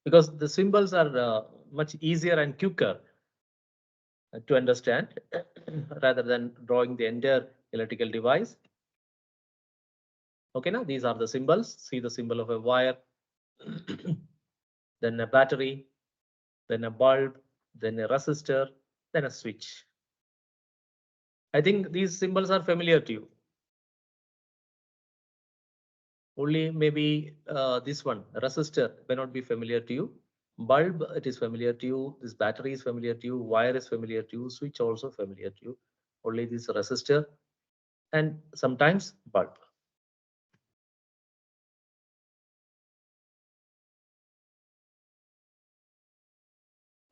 Because the symbols are much easier and quicker to understand rather than drawing the entire electrical device. Okay, now these are the symbols. See the symbol of a wire, then a battery, then a bulb, then a resistor, then a switch. I think these symbols are familiar to you. Only maybe this one, resistor, may not be familiar to you. Bulb, it is familiar to you. This battery is familiar to you. Wire is familiar to you. Switch also familiar to you. Only this resistor and sometimes bulb.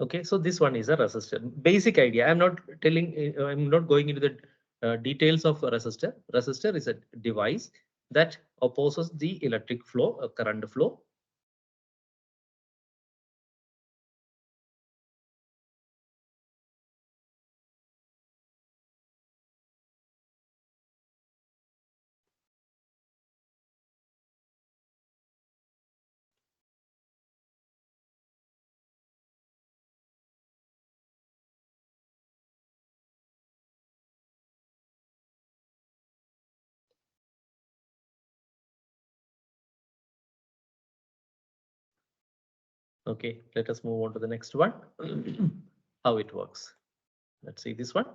Okay, so this one is a resistor. Basic idea. I'm not going into the details of a resistor. Resistor is a device that opposes the electric flow, current flow. Okay, let us move on to the next one. How it works. Let's see this one.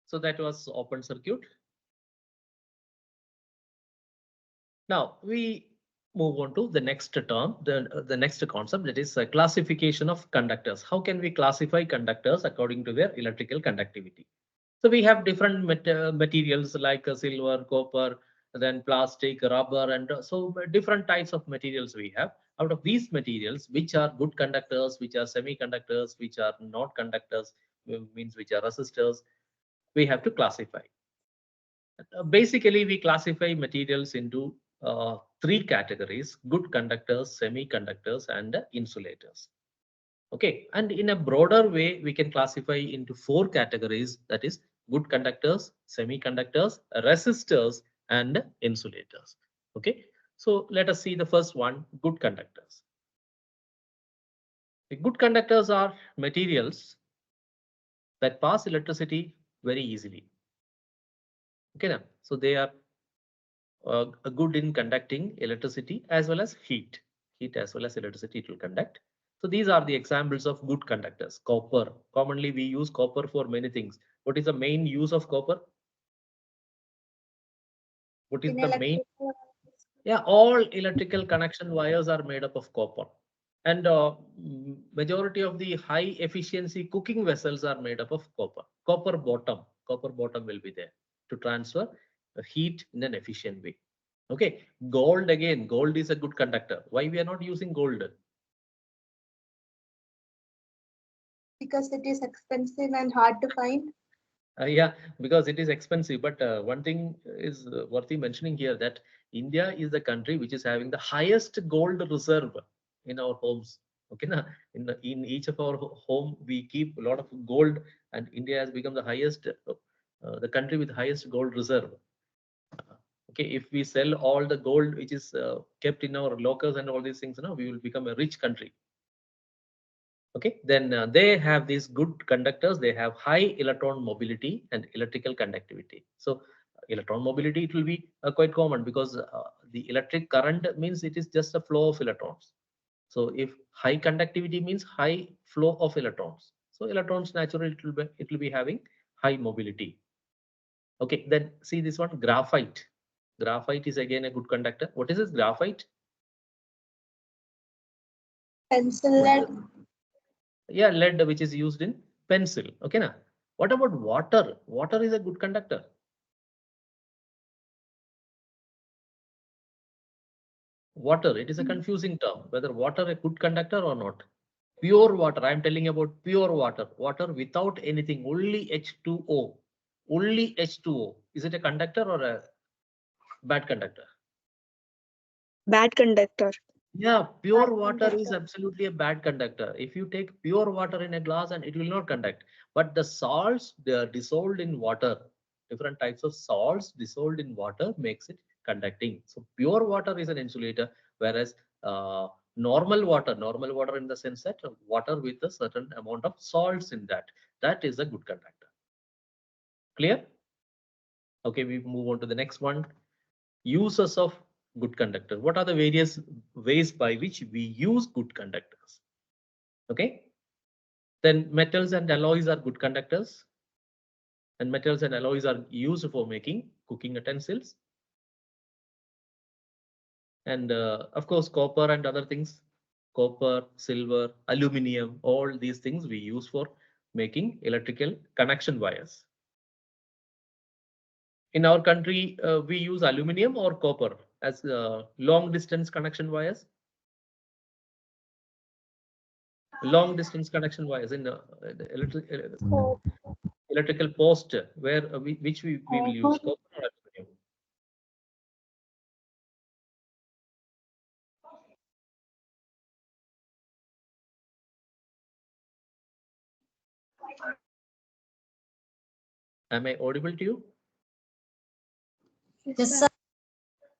So that was open circuit. Now we move on to the next term, the next concept, that is classification of conductors. How can we classify conductors according to their electrical conductivity? So we have different materials like silver, copper, then plastic, rubber, and so different types of materials we have. Out of these materials, which are good conductors, which are semiconductors, which are not conductors, means which are resistors, we have to classify. Basically, we classify materials into three categories: good conductors, semiconductors, and insulators. Okay, and in a broader way, we can classify into four categories, that is good conductors, semiconductors, resistors, and insulators. Okay, so let us see the first one, good conductors. The good conductors are materials that pass electricity very easily. Okay, now, so they are good in conducting electricity as well as heat. heat as well as electricity it will conduct. So these are the examples of good conductors. Copper, commonly we use copper for many things. What is the main use of copper? What is In the main? electrical, Yeah, all electrical connection wires are made up of copper. And majority of the high efficiency cooking vessels are made up of copper. Copper bottom will be there to transfer the heat in an efficient way. Okay, gold again, gold is a good conductor. Why we are not using gold? because it is expensive and hard to find. Yeah, because it is expensive. But one thing is worthy mentioning here that India is the country which is having the highest gold reserve in our homes. Okay, na? In each of our home we keep a lot of gold, and India has become the highest, the country with highest gold reserve. Okay, if we sell all the gold which is kept in our lockers and all these things, we will become a rich country. Okay, then they have these good conductors. They have high electron mobility and electrical conductivity. So electron mobility, it will be quite common because the electric current means it is just a flow of electrons. So if high conductivity means high flow of electrons. So electrons naturally it will be having high mobility. Okay, then see this one, graphite. Graphite is again a good conductor. What is this graphite? Pencil What lead, is it? Yeah, lead which is used in pencil. Okay, now what about water? Water is a good conductor. Water, it is a confusing term whether water a good conductor or not. Pure water, I am telling about pure water. Water without anything, only H2O. Only H2O. Is it a conductor or a bad conductor? bad conductor. Yeah, pure Bad water is conductor. absolutely a bad conductor. If you take pure water in a glass and it will not conduct, but the salts they are dissolved in water, different types of salts dissolved in water makes it conducting. So pure water is an insulator, whereas normal water in the sense that water with a certain amount of salts in that is a good conductor. Clear? Okay, we move on to the next one. Uses of good conductor. What are the various ways by which we use good conductors? Okay, then metals and alloys are good conductors, and metals and alloys are used for making cooking utensils, and of course copper and other things, copper, silver, aluminium, all these things we use for making electrical connection wires. In our country we use aluminium or copper as long distance connection wires. Long distance connection wires in electrical post where which we will use copper or aluminum. Am I audible to you? Yes, sir.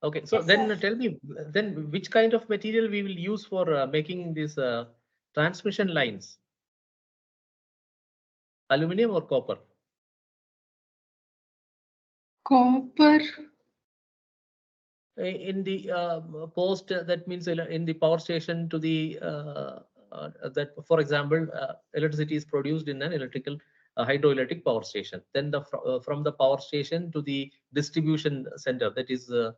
Okay, so then tell me then which kind of material we will use for making these transmission lines? Aluminum or copper? Copper. In the post, that means in the power station to the that, for example, electricity is produced in an electrical hydroelectric power station. Then from the power station to the distribution center, that is the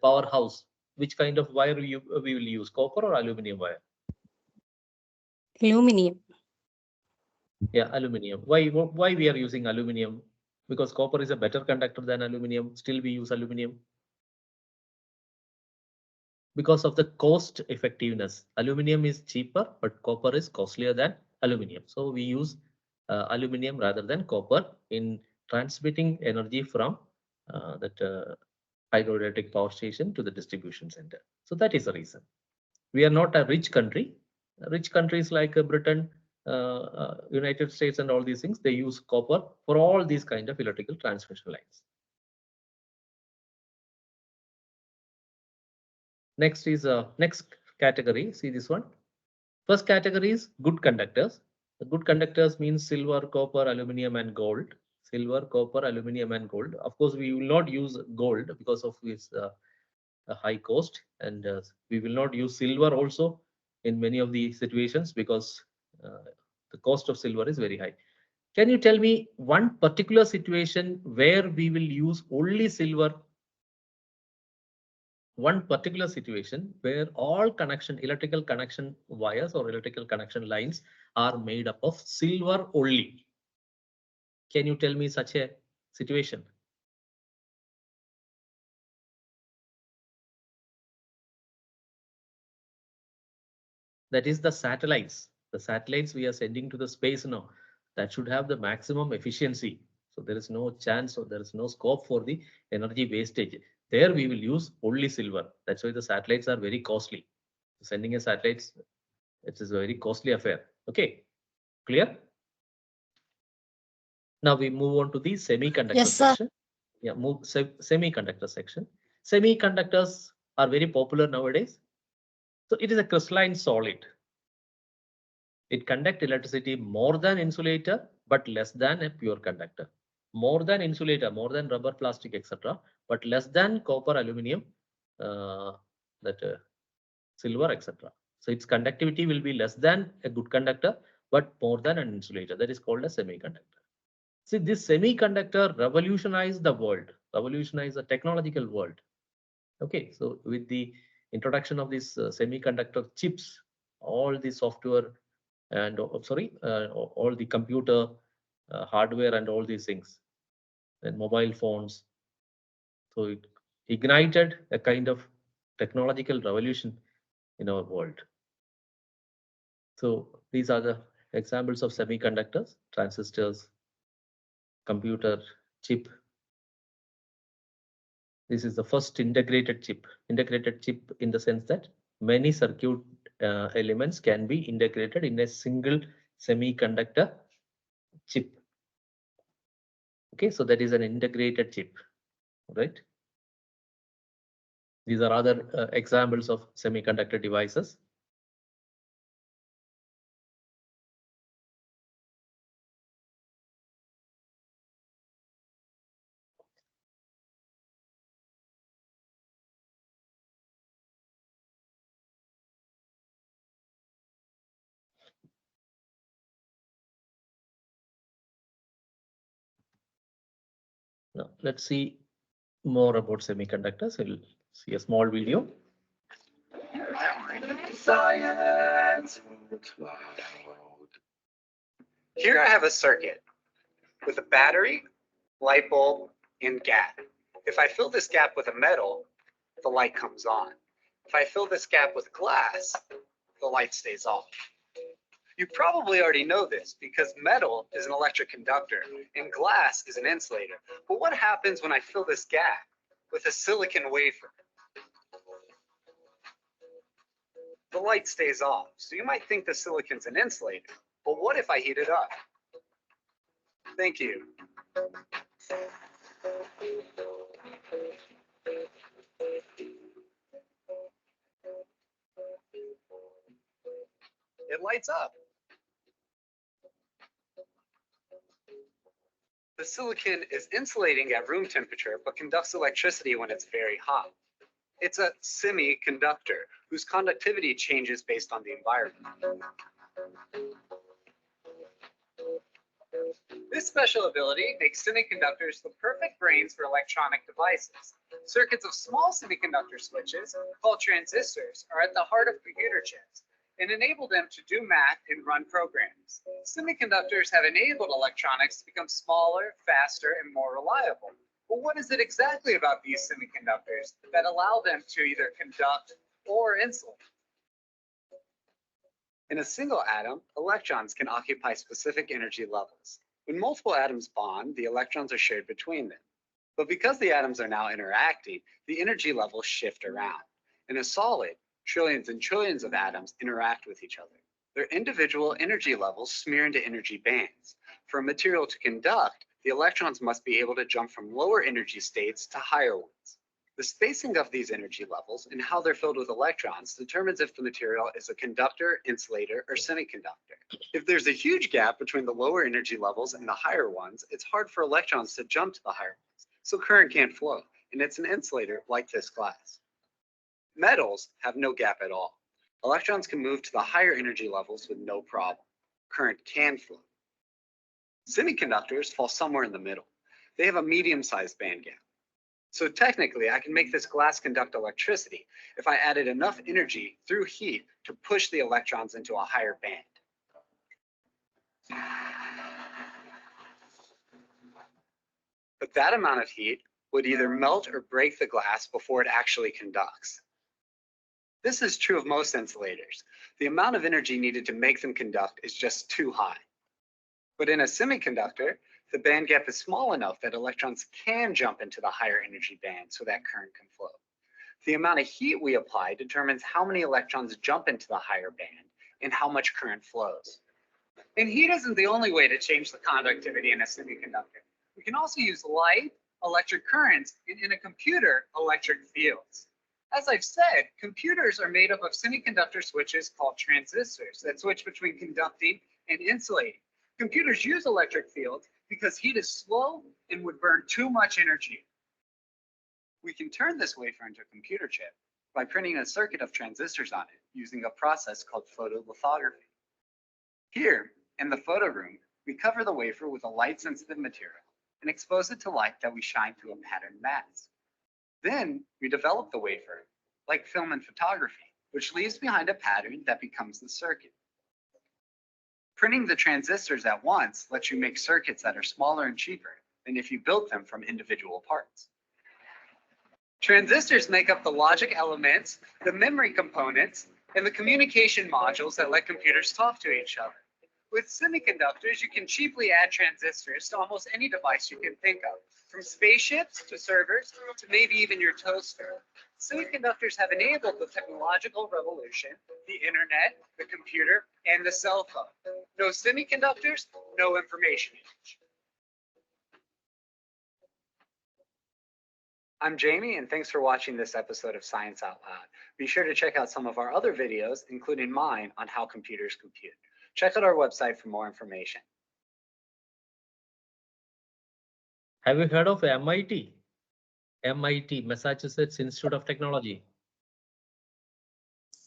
powerhouse. Which kind of wire we will use, copper or aluminum wire? Aluminium. Yeah, aluminum. Why we are using aluminum? Because copper is a better conductor than aluminum. Still we use aluminum because of the cost effectiveness. Aluminum is cheaper, but copper is costlier than aluminum. So we use aluminum rather than copper in transmitting energy from that hydroelectric power station to the distribution center. So that is the reason. We are not a rich country. Rich countries like Britain, United States and all these things, they use copper for all these kind of electrical transmission lines. Next is next category. See this one. First category is good conductors. The good conductors means silver, copper, aluminum, and gold. Silver, copper, aluminum, and gold. Of course, we will not use gold because of its a high cost, and we will not use silver also in many of the situations because the cost of silver is very high. Can you tell me one particular situation where we will use only silver? One particular situation where all electrical connection wires or electrical connection lines are made up of silver only. Can you tell me such a situation? That is the satellites. The satellites we are sending to the space now, that should have the maximum efficiency. So there is no chance or there is no scope for the energy wastage. There we will use only silver. That's why the satellites are very costly. Sending a satellite, it is a very costly affair. Okay, clear? Now we move on to the semiconductor section. Yeah, move semiconductor section. Semiconductors are very popular nowadays. So it is a crystalline solid. It conducts electricity more than insulator, but less than a pure conductor. More than insulator, more than rubber, plastic, etc., but less than copper, aluminum, silver, etc. So its conductivity will be less than a good conductor, but more than an insulator. That is called a semiconductor. See, this semiconductor revolutionized the world, revolutionized the technological world. Okay, so with the introduction of these semiconductor chips, all the software and all the computer hardware and all these things, and mobile phones. So it ignited a kind of technological revolution in our world. So these are the examples of semiconductors: transistors, computer chip. This is the first integrated chip. Integrated chip in the sense that many circuit elements can be integrated in a single semiconductor chip. Okay, so that is an integrated chip, right? These are other examples of semiconductor devices. Now, let's see more about semiconductors. We'll see a small video. Science. Here I have a circuit with a battery, light bulb, and gap. If I fill this gap with a metal, the light comes on. If I fill this gap with glass, the light stays off. You probably already know this because metal is an electric conductor and glass is an insulator. But what happens when I fill this gap with a silicon wafer? The light stays off. So you might think the silicon's an insulator, but what if I heat it up? Thank you. It lights up. The silicon is insulating at room temperature, but conducts electricity when it's very hot. It's a semiconductor whose conductivity changes based on the environment. This special ability makes semiconductors the perfect brains for electronic devices. Circuits of small semiconductor switches, called transistors, are at the heart of computer chips and enable them to do math and run programs. Semiconductors have enabled electronics to become smaller, faster, and more reliable. But what is it exactly about these semiconductors that allow them to either conduct or insulate? In a single atom, electrons can occupy specific energy levels. When multiple atoms bond, the electrons are shared between them. But because the atoms are now interacting, the energy levels shift around. In a solid, trillions and trillions of atoms interact with each other. Their individual energy levels smear into energy bands. For a material to conduct, the electrons must be able to jump from lower energy states to higher ones. The spacing of these energy levels and how they're filled with electrons determines if the material is a conductor, insulator, or semiconductor. If there's a huge gap between the lower energy levels and the higher ones, it's hard for electrons to jump to the higher ones, so current can't flow, and it's an insulator like this glass. Metals have no gap at all. Electrons can move to the higher energy levels with no problem. Current can flow. Semiconductors fall somewhere in the middle. They have a medium-sized band gap. So technically, I can make this glass conduct electricity if I added enough energy through heat to push the electrons into a higher band. But that amount of heat would either melt or break the glass before it actually conducts. This is true of most insulators. The amount of energy needed to make them conduct is just too high. But in a semiconductor, the band gap is small enough that electrons can jump into the higher energy band so that current can flow. The amount of heat we apply determines how many electrons jump into the higher band and how much current flows. And heat isn't the only way to change the conductivity in a semiconductor. We can also use light, electric currents, and in a computer, electric fields. As I've said, computers are made up of semiconductor switches called transistors that switch between conducting and insulating. Computers use electric fields because heat is slow and would burn too much energy. We can turn this wafer into a computer chip by printing a circuit of transistors on it using a process called photolithography. Here, in the photo room, we cover the wafer with a light-sensitive material and expose it to light that we shine through a patterned mask. Then we develop the wafer, like film and photography, which leaves behind a pattern that becomes the circuit. Printing the transistors at once lets you make circuits that are smaller and cheaper than if you built them from individual parts. Transistors make up the logic elements, the memory components, and the communication modules that let computers talk to each other. With semiconductors, you can cheaply add transistors to almost any device you can think of, from spaceships to servers to maybe even your toaster. Semiconductors have enabled the technological revolution, the internet, the computer, and the cell phone. No semiconductors, no information age. I'm Jamie, and thanks for watching this episode of Science Out Loud. Be sure to check out some of our other videos, including mine on how computers compute. Check out our website for more information. Have you heard of MIT? MIT, Massachusetts Institute of Technology.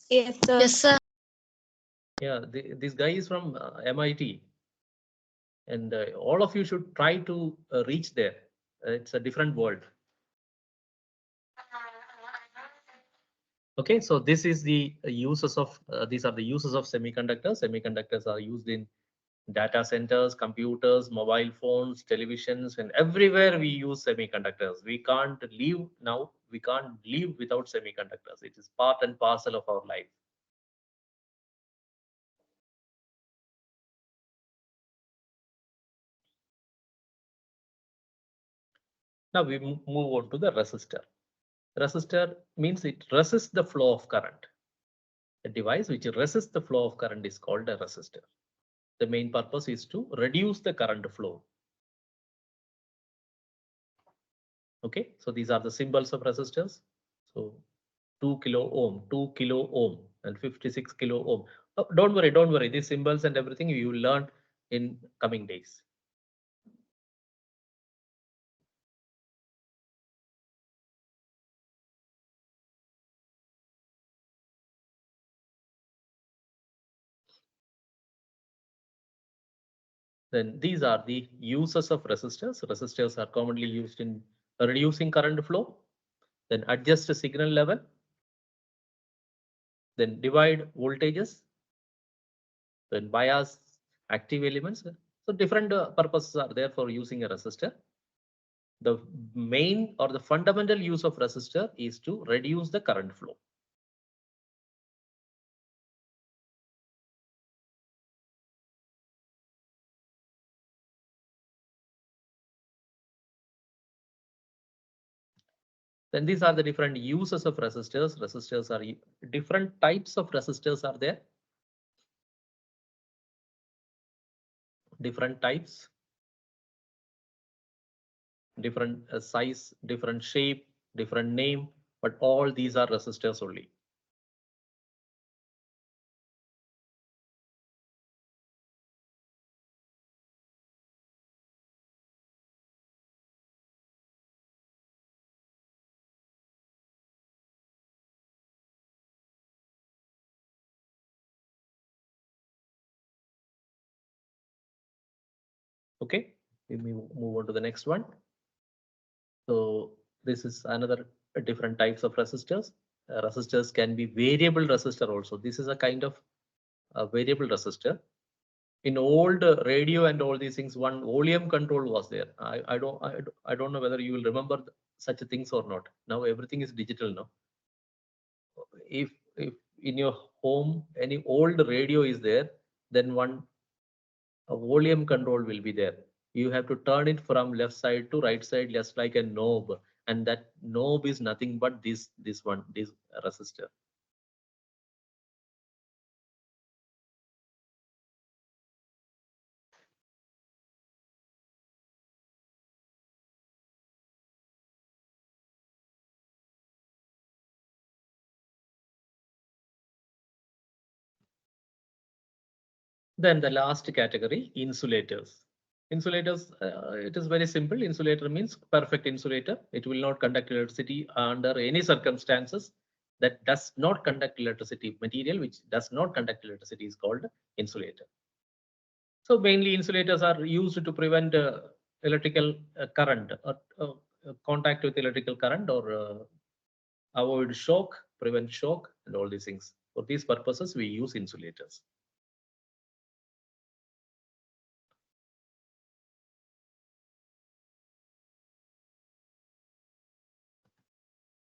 Yes, sir. Yes, sir. Yeah, this guy is from MIT. And all of you should try to reach there. It's a different world. Okay, so this is the uses of, these are the uses of semiconductors. Semiconductors are used in data centers, computers, mobile phones, televisions, and everywhere we use semiconductors. We can't live now, we can't live without semiconductors. It is part and parcel of our life. Now we move on to the resistor. Resistor means it resists the flow of current. A device which resists the flow of current is called a resistor. The main purpose is to reduce the current flow. Okay, so these are the symbols of resistors. So 2 kilo ohm, 2 kilo ohm, and 56 kilo ohm. Oh, don't worry. These symbols and everything you will learn in coming days. Then these are the uses of resistors. Resistors are commonly used in reducing current flow, then adjust the signal level, then divide voltages, then bias active elements. So different purposes are there for using a resistor. The main or the fundamental use of resistor is to reduce the current flow. Then these are the different uses of resistors. Resistors are different types of resistors are there. Different types, different size, different shape, different name, but all these are resistors only. Okay, we move on to the next one. So this is another different types of resistors. Resistors can be variable resistor also. This is a kind of a variable resistor. In old radio and all these things, one volume control was there. I don't know whether you will remember such things or not. Now everything is digital now. If in your home any old radio is there, then a volume control will be there. You have to turn it from left side to right side, just like a knob, and that knob is nothing but this resistor. Then the last category, insulators. Insulators, it is very simple. Insulator means perfect insulator. It will not conduct electricity under any circumstances. That does not conduct electricity. Material which does not conduct electricity is called insulator. So mainly insulators are used to prevent electrical current, contact with electrical current, or avoid shock, prevent shock, and all these things. For these purposes, we use insulators.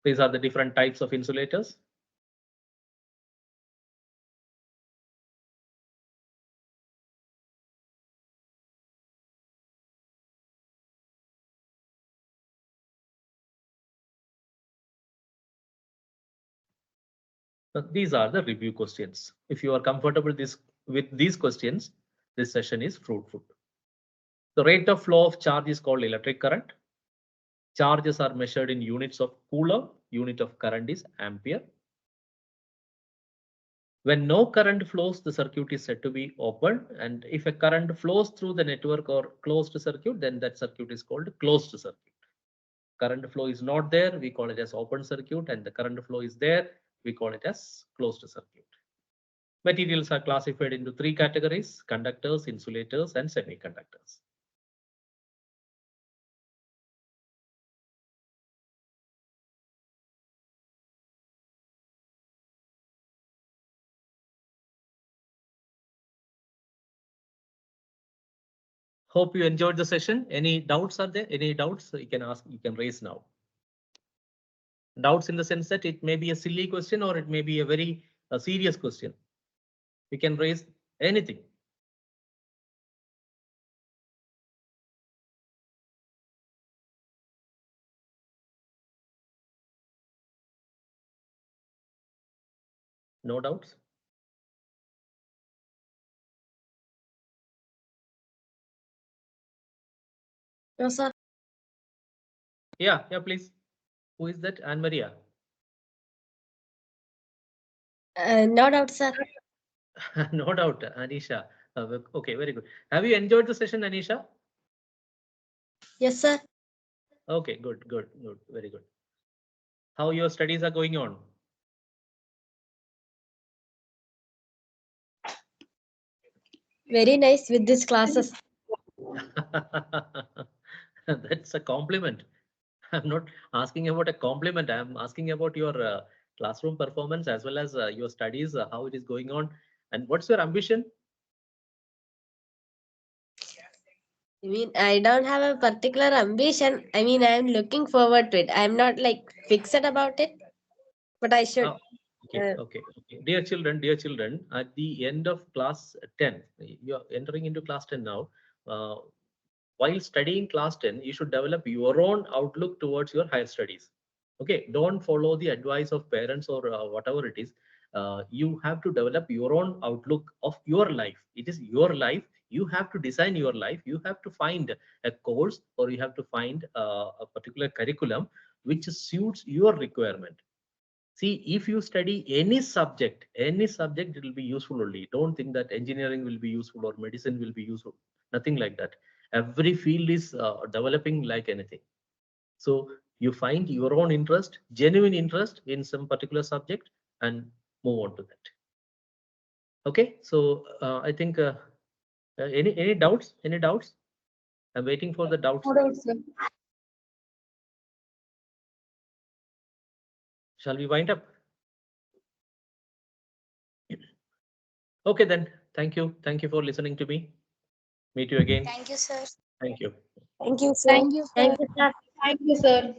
These are the different types of insulators. These are the review questions. If you are comfortable with these questions, this session is fruitful. The rate of flow of charge is called electric current. Charges are measured in units of Coulomb. Unit of current is ampere. When no current flows, the circuit is said to be open. And if a current flows through the network or closed circuit, then that circuit is called closed circuit. Current flow is not there, we call it as open circuit, and the current flow is there, we call it as closed circuit. Materials are classified into three categories: conductors, insulators, and semiconductors. Hope you enjoyed the session. Any doubts are there? Any doubts you can ask, you can raise now. Doubts in the sense that it may be a silly question or it may be a very serious question. You can raise anything. No doubts? No, sir. Yeah, please. Who is that? Anne Maria. No doubt, sir. No doubt, Anisha. Okay, very good. Have you enjoyed the session, Anisha? Yes, sir. Okay, good, very good. How your studies are going on? Very nice with these classes. That's a compliment. I'm not asking about a compliment. I'm asking about your classroom performance as well as your studies, how it is going on, and what's your ambition? I mean, I don't have a particular ambition. I mean, I'm looking forward to it. I'm not like fixed about it, but I should. Okay. Dear children, at the end of class 10, you're entering into class 10 now. While studying class 10, you should develop your own outlook towards your higher studies. Okay, don't follow the advice of parents or whatever it is. You have to develop your own outlook of your life. It is your life. You have to design your life. You have to find a course, or you have to find a particular curriculum which suits your requirement. See, if you study any subject, it will be useful only. Don't think that engineering will be useful or medicine will be useful. Nothing like that. Every field is developing like anything. So you find your own interest, genuine interest in some particular subject, and move on to that. Okay, so I think any doubts? Any doubts? I'm waiting for the doubts. No doubt, sir. Shall we wind up? Okay, then. Thank you. Thank you for listening to me. Meet you again. Thank you, sir. Thank you. Thank you, sir. Thank you, sir. Thank you, sir. Thank you, sir.